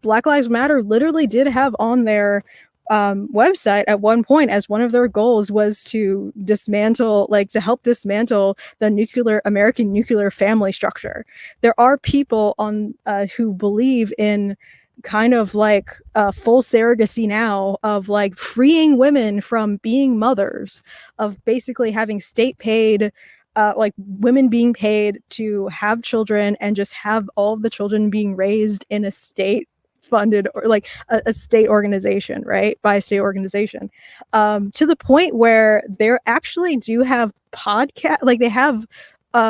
Black Lives Matter literally did have on their website at one point as one of their goals was to dismantle, like to help dismantle the American nuclear family structure. There are people on who believe in kind of like full surrogacy now, of like freeing women from being mothers, of basically having state paid, like women being paid to have children and just have all of the children being raised in a state funded, or like a state organization, right, by a state organization, to the point where they actually do have podcast, like they have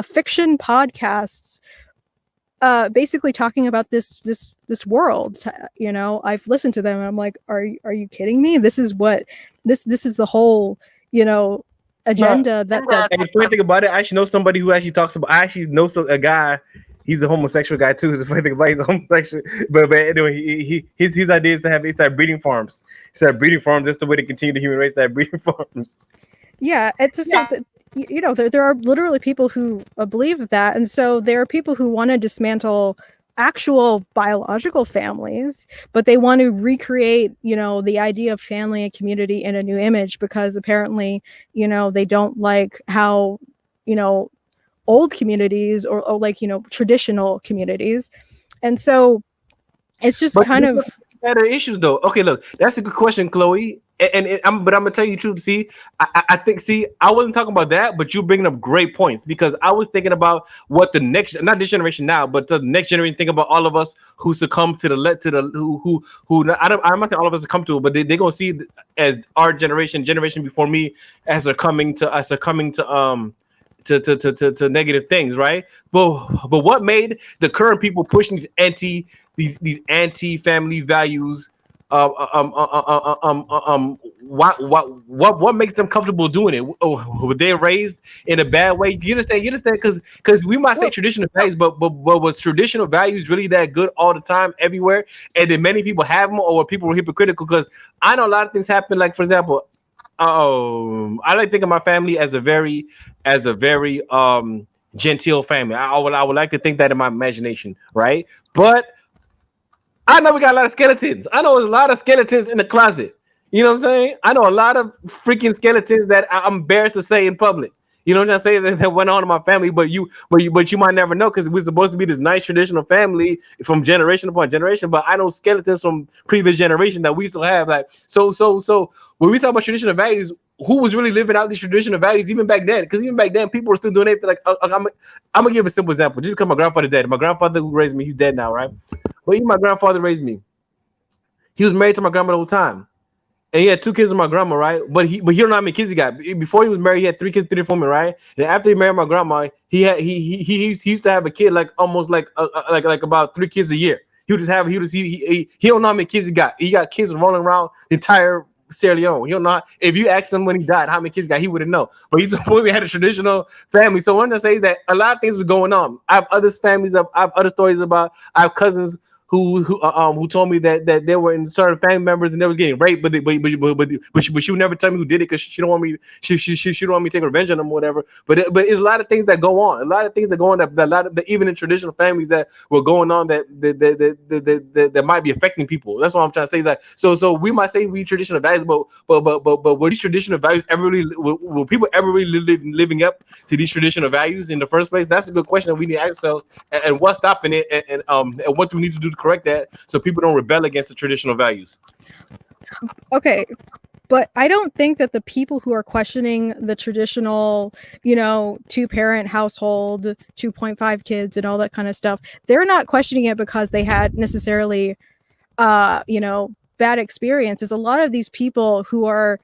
fiction podcasts basically talking about this world. You know, I've listened to them and I'm like, are you kidding me? This is what this is the whole, you know, agenda that and the funny thing about it, I actually know somebody who actually talks about, I actually know a guy, he's a homosexual guy too. The funny thing about it, he's a homosexual, but anyway, his idea is to have, he started breeding farms. That's the way to continue the human race, to have breeding farms. Yeah, it's just something, you know, there are literally people who believe that, and so there are people who want to dismantle actual biological families, but they want to recreate, you know, the idea of family and community in a new image, because apparently, you know, they don't like how, you know, old communities or like, you know, traditional communities. And so it's just kind of better issues though. Okay, look, that's a good question, Chloe. But I'm gonna tell you the truth. See, I think, I wasn't talking about that, but you're bringing up great points, because I was thinking about what the next, not this generation now, but the next generation, think about all of us who succumb to who I'm not saying all of us succumb to it, but they're gonna see as our generation before me, as are coming to negative things, right? But what made the current people pushing these anti-family values? What makes them comfortable doing it? Were they raised in a bad way? You understand? Because we might say traditional values, but was traditional values really that good all the time, everywhere? And did many people have them, or were people hypocritical? Because I know a lot of things happen. Like, for example, I like to think of my family as a very genteel family. I would like to think that in my imagination, right? But I know we got a lot of skeletons. I know there's a lot of skeletons in the closet. You know what I'm saying? I know a lot of freaking skeletons that I'm embarrassed to say in public. You know what I'm saying? That went on in my family, but you might never know, because we're supposed to be this nice traditional family from generation upon generation. But I know skeletons from previous generation that we still have. Like, so when we talk about traditional values, who was really living out these traditional values even back then? Because even back then, people were still doing it. Like, I'm gonna give a simple example. Just because my grandfather dead. My grandfather who raised me, he's dead now, right? But even my grandfather raised me. He was married to my grandma the whole time, and he had 2 kids with my grandma, right? But he don't know how many kids he got. Before he was married, he had 3 kids, 3 women, right? And after he married my grandma, he used to have a kid like almost like about 3 kids a year. He don't know how many kids he got. He got kids rolling around the entire Sierra Leone. He don't know. If you asked him when he died how many kids he got, he wouldn't know. But he's we had a traditional family. So I want to say that a lot of things were going on. I have other families. I have other stories about. I have cousins who told me that they were in certain family members and they was getting raped, but she would never tell me who did it, because she don't want me to take revenge on them or whatever. But it's a lot of things that go on. A lot of things that go on that even in traditional families that were going on that might be affecting people. That's what I'm trying to say. Is that so we might say we traditional values, but were these traditional values ever really were people ever really living up to these traditional values in the first place? That's a good question that we need to ask ourselves. And what's stopping it? And what do we need to do to correct that so people don't rebel against the traditional values? Okay, but I don't think that the people who are questioning the traditional, you know, 2-parent household, 2.5 kids and all that kind of stuff, they're not questioning it because they had necessarily you know, bad experiences. A lot of these people who are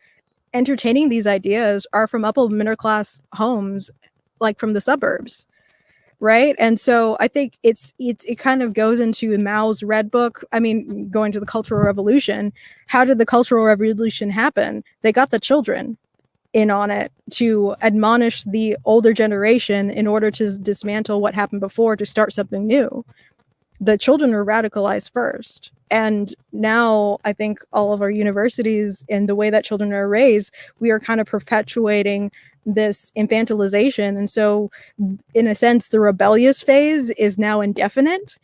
entertaining these ideas are from upper middle class homes, like from the suburbs. Right. And so I think it kind of goes into Mao's Red Book. I mean, going to the Cultural Revolution. How did the Cultural Revolution happen? They got the children in on it to admonish the older generation in order to dismantle what happened before, to start something new. The children were radicalized first. And now I think all of our universities and the way that children are raised, we are kind of perpetuating this infantilization. And so in a sense, the rebellious phase is now indefinite.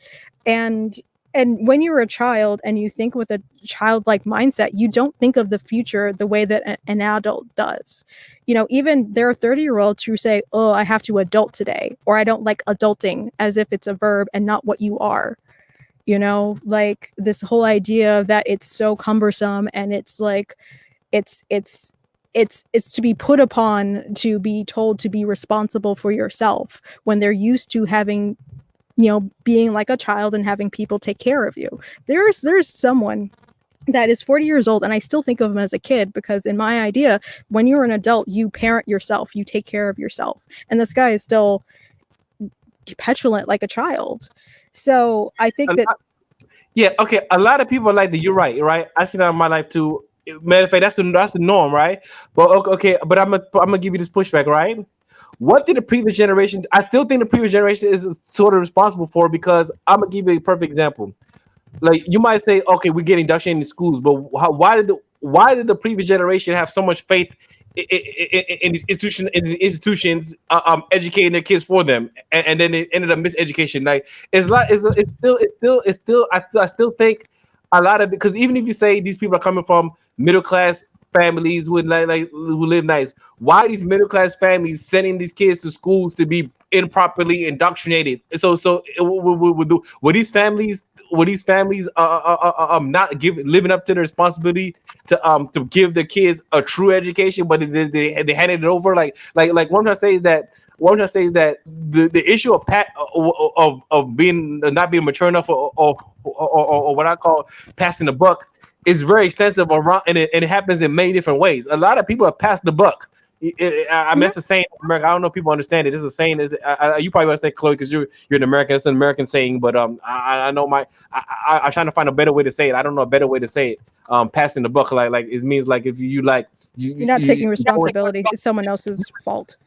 And and when you're a child and you think with a childlike mindset, you don't think of the future the way that an adult does. Even there are 30-year-olds who say, oh, I have to adult today, or I don't like adulting, as if it's a verb and not what you are. Like this whole idea that it's so cumbersome, and it's like it's to be put upon to be told to be responsible for yourself, when they're used to having, being like a child and having people take care of you. There's someone that is 40 years old, and I still think of him as a kid, because in my idea, when you're an adult, you parent yourself, you take care of yourself. And this guy is still petulant like a child. So I think that yeah, okay. A lot of people are like that. You're right, right? I see that in my life too. Matter of fact, that's the norm, right? But okay, but I'm gonna give you this pushback, right? What did the previous generation? I still think the previous generation is sort of responsible for, because I'm gonna give you a perfect example. Like, you might say, okay, we're getting indoctrinated in schools, but why did the previous generation have so much faith in these institutions educating their kids for them, and then it ended up miseducation? Like, it's still I still think a lot of, because even if you say these people are coming from middle class families who who live nice, why are these middle class families sending these kids to schools to be improperly indoctrinated? So were these families not living up to the responsibility to give their kids a true education, but they handed it over? Like what I'm trying to say is that the issue of being not being mature enough, or what I call passing the buck, is very extensive around, and it happens in many different ways. A lot of people have passed the buck. I mean, it's a saying in America. I don't know if people understand it. It's a saying. You probably understand, Chloe, because you're an American. It's an American saying, but I know I'm trying to find a better way to say it. I don't know a better way to say it. Passing the buck, like it means like if you're not taking responsibility, it's someone else's fault.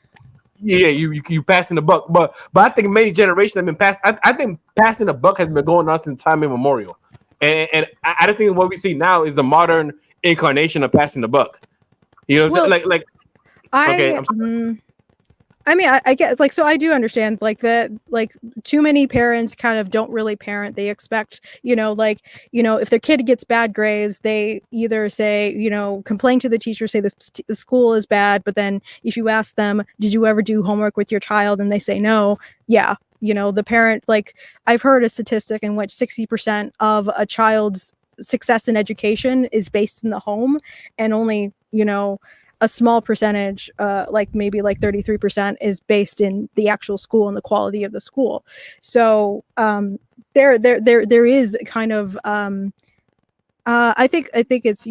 Yeah, you passing the buck, but I think many generations have been passed. I think passing the buck has been going on since time immemorial. And I don't think what we see now is the modern incarnation of passing the buck. You know what I'm saying? I guess, like, so I do understand, like, that, like, too many parents kind of don't really parent. They expect, if their kid gets bad grades, they either say, complain to the teacher, say the school is bad, but then if you ask them, did you ever do homework with your child, and they say no, yeah, the parent, like, I've heard a statistic in which 60% of a child's success in education is based in the home, and only, a small percentage, like maybe like 33%, is based in the actual school and the quality of the school. So there is kind of I think it's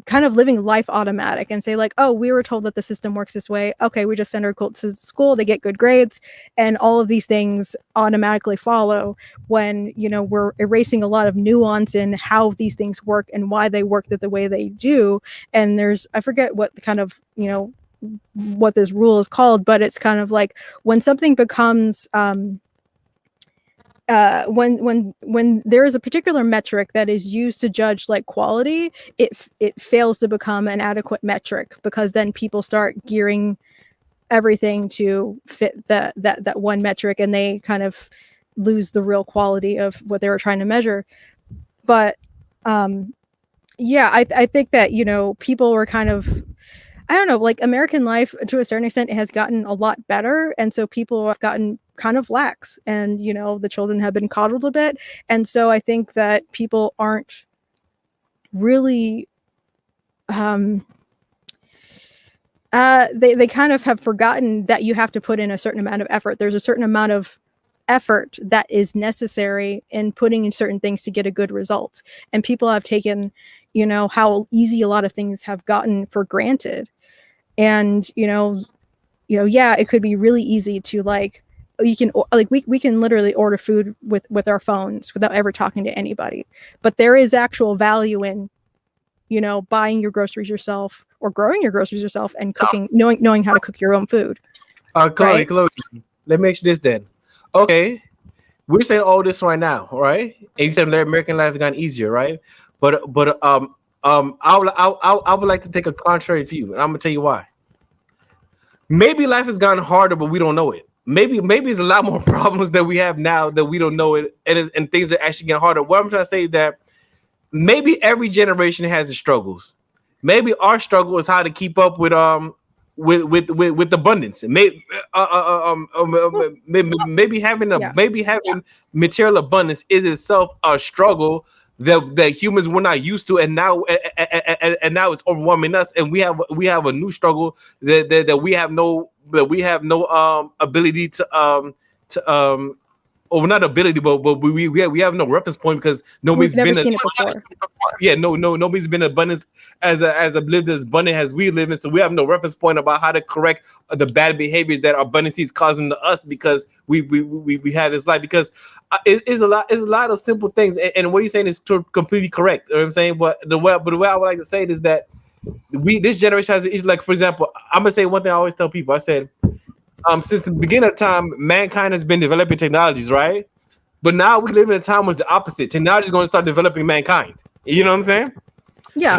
kind of living life automatic, and say like, oh, we were told that the system works this way. Okay, we just send our kids to school, they get good grades, and all of these things automatically follow, when we're erasing a lot of nuance in how these things work and why they work the way they do. And I forget what kind of what this rule is called, but it's kind of like when something becomes when there is a particular metric that is used to judge like quality, it fails to become an adequate metric, because then people start gearing everything to fit that one metric, and they kind of lose the real quality of what they were trying to measure. But yeah, I think that people were kind of, I don't know, like, American life to a certain extent, it has gotten a lot better, and so people have gotten kind of lax, and the children have been coddled a bit, and so I think that people aren't really they kind of have forgotten that you have to put in a certain amount of effort. There's a certain amount of effort that is necessary in putting in certain things to get a good result, and people have taken how easy a lot of things have gotten for granted. And yeah, it could be really easy to, like, you can, like, we can literally order food with our phones without ever talking to anybody, but there is actual value in buying your groceries yourself, or growing your groceries yourself, and cooking, knowing how to cook your own food. Chloe, let me ask you this then. Okay, we're saying all this right now, right? And you said American life has gotten easier, right? But I would like to take a contrary view, and I'm gonna tell you why. Maybe life has gotten harder, but we don't know it. maybe it's a lot more problems that we have now that we don't know it, and things are actually getting harder. What I'm trying to say is that maybe every generation has its struggles. Maybe our struggle is how to keep up with abundance. Maybe maybe having Yeah. material abundance is itself a struggle that humans were not used to, and now and now it's overwhelming us, and we have a new struggle that we have no ability to or not ability, but we have no reference point because We've nobody's never been seen it before. yeah, nobody's been abundance as lived as abundant as we live in, so we have no reference point about how to correct the bad behaviors that abundance is causing to us because we have this life because it's a lot of simple things, and what you're saying is completely correct. You know what I'm saying, but the way I would like to say it is that this generation has an issue. Like for example, I'm gonna say one thing I always tell people. I said since the beginning of time, mankind has been developing technologies, right? But now we live in a time where it's the opposite. Technology is going to start developing mankind. You know what I'm saying? Yeah.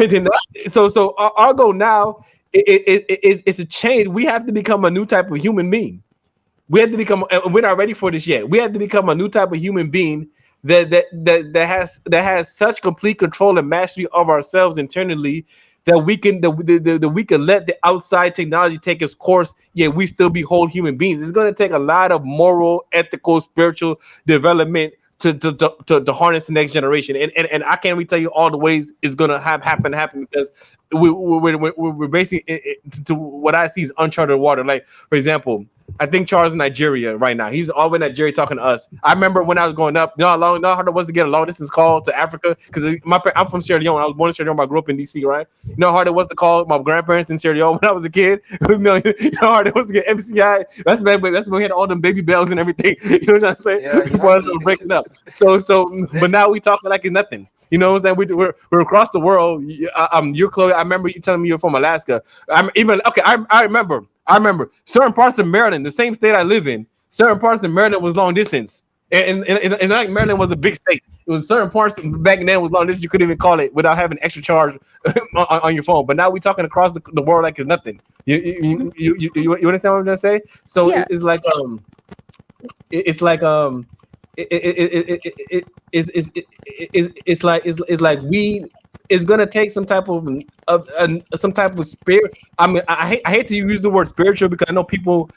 So our goal now is to change. We have to become a new type of human being. We have to become. We're not ready for this yet. We have to become a new type of human being that has such complete control and mastery of ourselves internally that we can let the outside technology take its course, yet we still be whole human beings. It's going to take a lot of moral, ethical, spiritual development to harness the next generation. And I can't really tell you all the ways it's going to happen because we're basically to what I see is uncharted water. Like for example, I think Charles in Nigeria right now. He's all in Nigeria talking to us. I remember when I was growing up, you know how hard it was to get a long distance call to Africa because I'm from Sierra Leone. I was born in Sierra Leone, but I grew up in DC, right? You know how hard it was to call my grandparents in Sierra Leone when I was a kid. You know how hard it was to get MCI. That's when we had all them baby bells and everything. You know what I'm saying? Yeah, you Before have us to. breaking up. So, but now we talking like it's nothing. You know what I'm saying? We're across the world. You're Chloe. I remember you telling me you're from Alaska. I'm even okay. I remember. Certain parts of Maryland, the same state I live in. Certain parts of Maryland was long distance, and like Maryland was a big state. It was certain parts back then was long distance. You couldn't even call it without having extra charge on your phone. But now we're talking across the world like it's nothing. You understand what I'm gonna say? So Yeah. it's like it's like it's like we it's gonna take some type of spirit. I mean, I hate to use the word spiritual because I know spiritual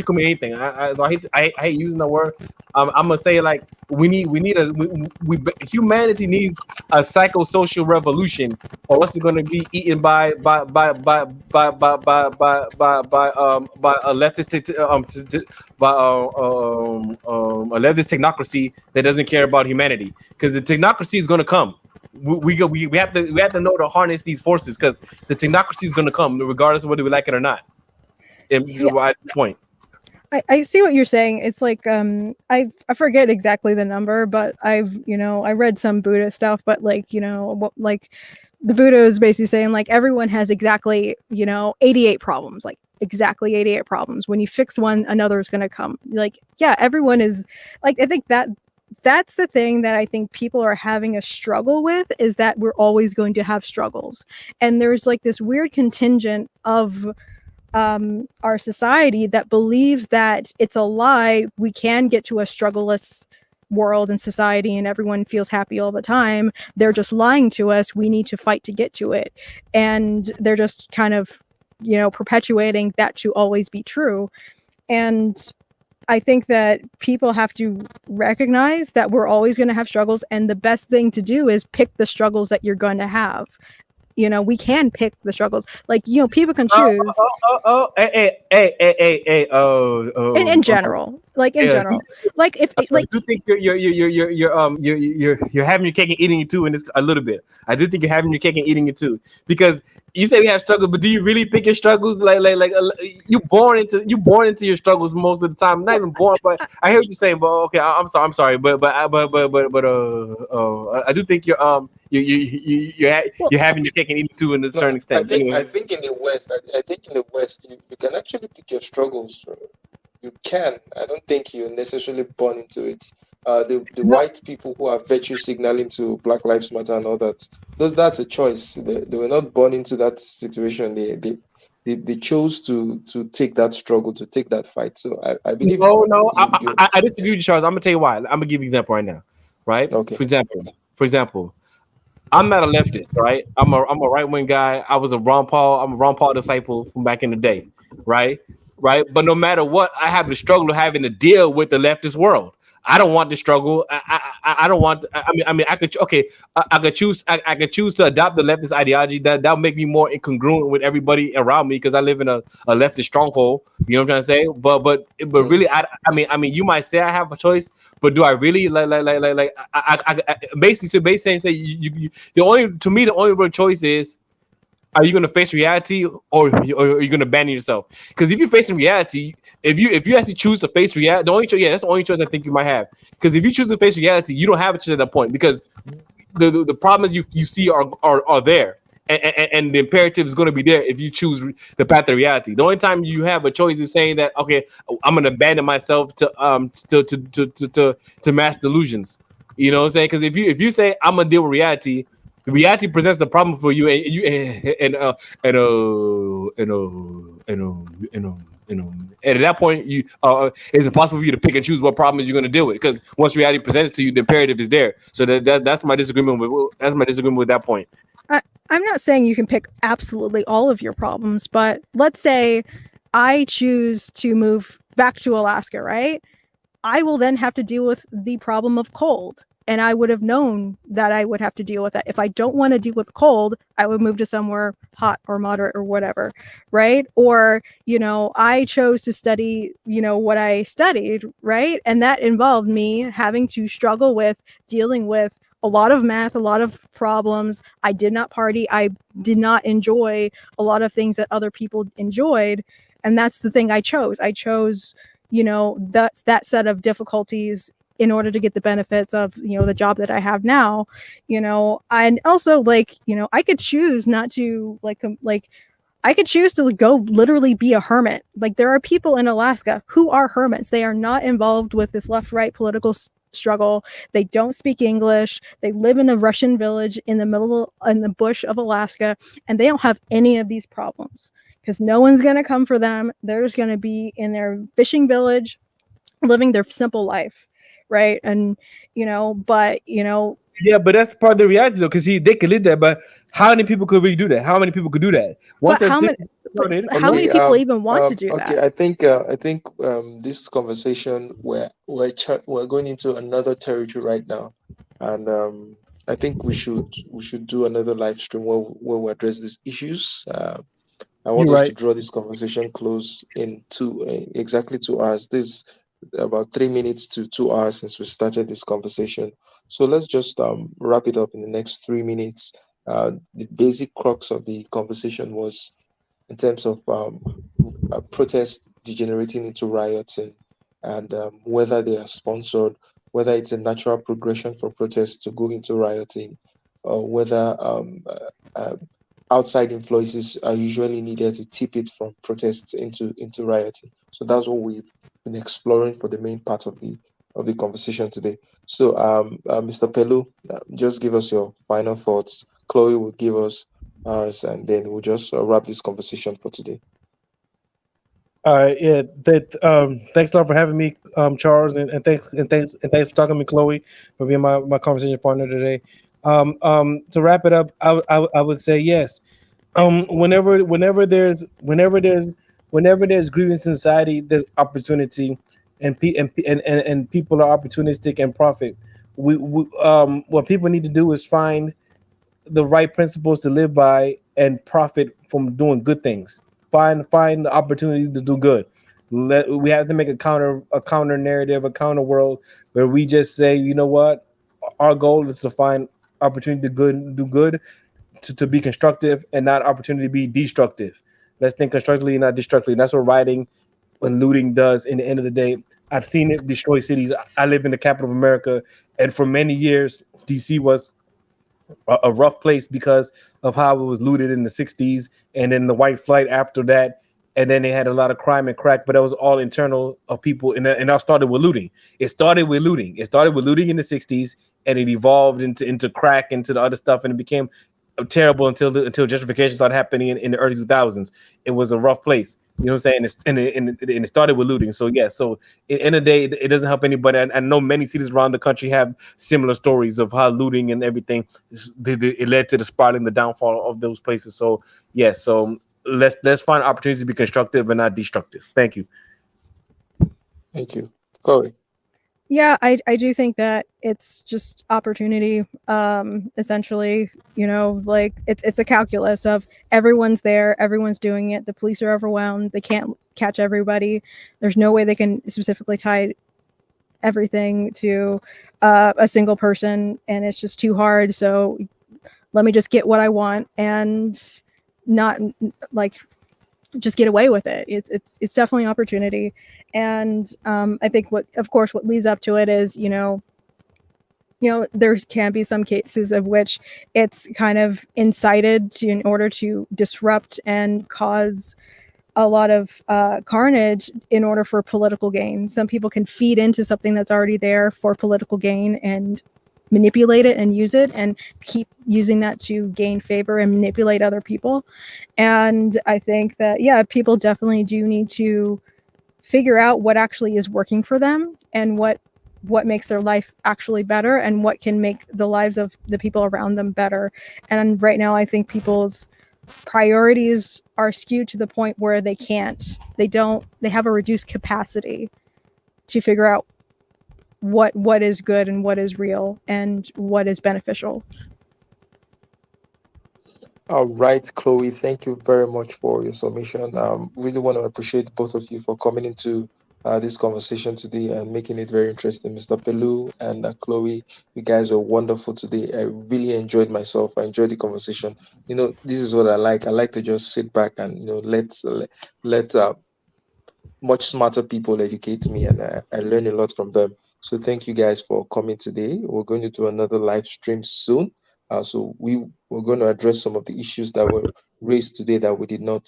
can mean anything. So I hate using the word. I'm gonna say like humanity needs a psychosocial revolution, or else it's gonna be eaten by a leftist a leftist technocracy that doesn't care about humanity because the technocracy is gonna come. We have to know to harness these forces because the technocracy is going to come regardless of whether we like it or not. And at this point, I see what you're saying. It's like I forget exactly the number, but I've I read some Buddha stuff, but like like the Buddha is basically saying like everyone has exactly 88 problems, like exactly 88 problems. When you fix one, another is going to come. Like yeah, everyone is like I think that's the thing that I think people are having a struggle with is that we're always going to have struggles, and there's like this weird contingent of our society that believes that it's a lie. We can get to a struggleless world and society and everyone feels happy all the time. They're just lying to us. We need to fight to get to it. And they're just kind of, perpetuating that to always be true. And I think that people have to recognize that we're always going to have struggles. And the best thing to do is pick the struggles that you're going to have. We can pick the struggles. Like, people can choose. In general, like in general, like if like I do think you're having your cake and eating it too in this a little bit. I do think you're having your cake and eating it too because you say we have struggles, but do you really pick your struggles? Like you born into your struggles most of the time. Not even born, but I hear what you're saying. But okay, I'm sorry, but I do think you're having your cake and eating it too in a certain extent. I think in the West, you can actually pick your struggles. You can. I don't think you're necessarily born into it. The white people who are virtue signaling to Black Lives Matter and all that, that's a choice. They were not born into that situation. they chose to take that struggle, to take that fight. So I believe No, you I disagree with you, Charles. I'm gonna tell you why. I'm gonna give you an example right now, right? okay. For example, I'm not a leftist, right? I'm a right wing guy. I was a Ron Paul. I'm a Ron Paul disciple from back in the day, right? Right. But no matter what, I have the struggle of having to deal with the leftist world. I don't want the struggle. I don't want. I mean, I could. Okay, I could choose. I could choose to adopt the leftist ideology. That'll make me more incongruent with everybody around me because I live in a leftist stronghold. You know what I'm trying to say? But Mm. really, I mean, you might say I have a choice, but do I really basically so basically say the only to me the only real choice is are you going to face reality or are you going to abandon yourself? Because if you're facing reality, if you actually choose to face reality, the only choice, yeah, that's the only choice I think you might have. Because if you choose to face reality, you don't have a choice at that point because the problems you see are there. And the imperative is going to be there if you choose the path of reality. The only time you have a choice is saying that okay, I'm going to abandon myself to mass delusions. You know what I'm saying? Because if you say I'm gonna deal with reality, reality presents the problem for you, and you and at that point, you it's impossible for you to pick and choose what problems you're going to deal with because once reality presents to you, the imperative is there. So that's my disagreement with that point. I'm not saying you can pick absolutely all of your problems, but let's say I choose to move back to Alaska, right? I will then have to deal with the problem of cold. And I would have known that I would have to deal with that. If I don't want to deal with cold, I would move to somewhere hot or moderate or whatever, right? Or, I chose to study, what I studied, right? And that involved me having to struggle with dealing with a lot of math, a lot of problems. I did not party. I did not enjoy a lot of things that other people enjoyed. And that's the thing I chose. I chose that's that set of difficulties in order to get the benefits of the job that I have now. And also I could choose not to I could choose to go literally be a hermit. Like there are people in Alaska who are hermits. They are not involved with this left-right political struggle. They don't speak English. They live in a Russian village in the bush of Alaska, and they don't have any of these problems because no one's going to come for them. They're just going to be in their fishing village, living their simple life, right? And but Yeah, but that's part of the reality though, because they could live there. But how many people could really do that? How many people could do that? Once but that's how many how no. many Okay, people even want to do okay. that? I think this conversation we're going into another territory right now, and I think we should do another live stream where we address these issues. I want You're us to right. draw this conversation close in exactly 2 hours. This is about 3 minutes to 2 hours since we started this conversation. So let's just wrap it up in the next 3 minutes. The basic crux of the conversation was in terms of protests degenerating into riots and whether they are sponsored, whether it's a natural progression for protests to go into rioting, or whether uh, outside influences are usually needed to tip it from protests into rioting. So that's what we've been exploring for the main part of the conversation today. So, Mr. Pelu, just give us your final thoughts. Chloe will give us ours, and then we'll just wrap this conversation for today. All right, yeah. Thanks a lot for having me, Charles, and thanks for talking to me, Chloe, for being my conversation partner today. To wrap it up, I would say yes. Whenever there's grievance in society, there's opportunity, and people are opportunistic and profit. What people need to do is find the right principles to live by and profit from doing good things. Find the opportunity to do good. We have to make a counter narrative, a counter world where we just say, you know what, our goal is to find opportunity to do good, to be constructive, and not opportunity to be destructive. Let's think constructively, not destructively. And that's what rioting and looting does. In the end of the day, I've seen it destroy cities. I live in the capital of America, and for many years, DC was a rough place because of how it was looted in the 60s and then the white flight after that, and then they had a lot of crime and crack, but that was all internal of people, and that started with looting. It started with looting in the 60s, and it evolved into crack, into the other stuff, and it became terrible until gentrification started happening in the early 2000s. It was a rough place. You know what I'm saying? And it started with looting. So yeah. So in the end of the day, it doesn't help anybody. I know many cities around the country have similar stories of how looting and everything it led to the spiraling, the downfall of those places. So yeah. So let's find opportunities to be constructive and not destructive. Thank you. Thank you. Chloe. Yeah, I do think that it's just opportunity. Essentially, you know, like it's a calculus of everyone's there, everyone's doing it. The police are overwhelmed. They can't catch everybody. There's no way they can specifically tie everything to a single person, and it's just too hard. So let me just get what I want and not like just get away with it. It's definitely an opportunity, and I think what leads up to it is there can be some cases of which it's kind of incited to in order to disrupt and cause a lot of carnage in order for political gain. Some people can feed into something that's already there for political gain and manipulate it and use it and keep using that to gain favor and manipulate other people. And I think that, yeah, people definitely do need to figure out what actually is working for them and what makes their life actually better and what can make the lives of the people around them better. And right now, I think people's priorities are skewed to the point where they have a reduced capacity to figure out what is good and what is real and what is beneficial. All right, Chloe, thank you very much for your submission. Really want to appreciate both of you for coming into this conversation today and making it very interesting. Mr. Pelu and Chloe, you guys were wonderful today. I really enjoyed myself. I enjoyed the conversation. This is what I like. I like to just sit back and let much smarter people educate me, and I learn a lot from them. So thank you guys for coming today. We're going to do another live stream soon. So we're going to address some of the issues that were raised today that we did not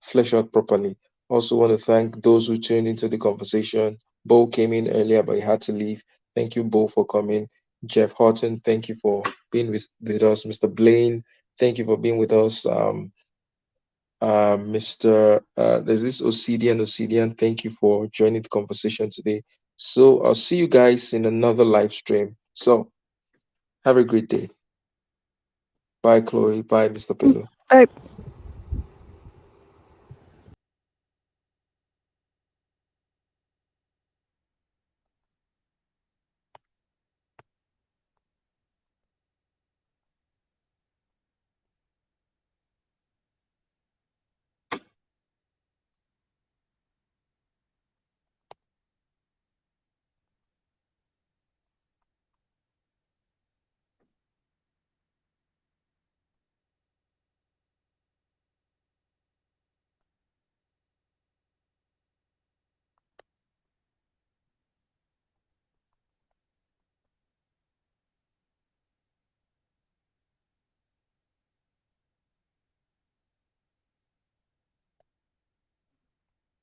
flesh out properly. Also want to thank those who tuned into the conversation. Bo came in earlier, but he had to leave. Thank you, Bo, for coming. Jeff Horton, thank you for being with us. Mr. Blaine, thank you for being with us. Mr. There's this Obsidian. Thank you for joining the conversation today. So I'll see you guys in another live stream. So have a great day. Bye, Chloe. Bye, Mr. Pelu. Bye.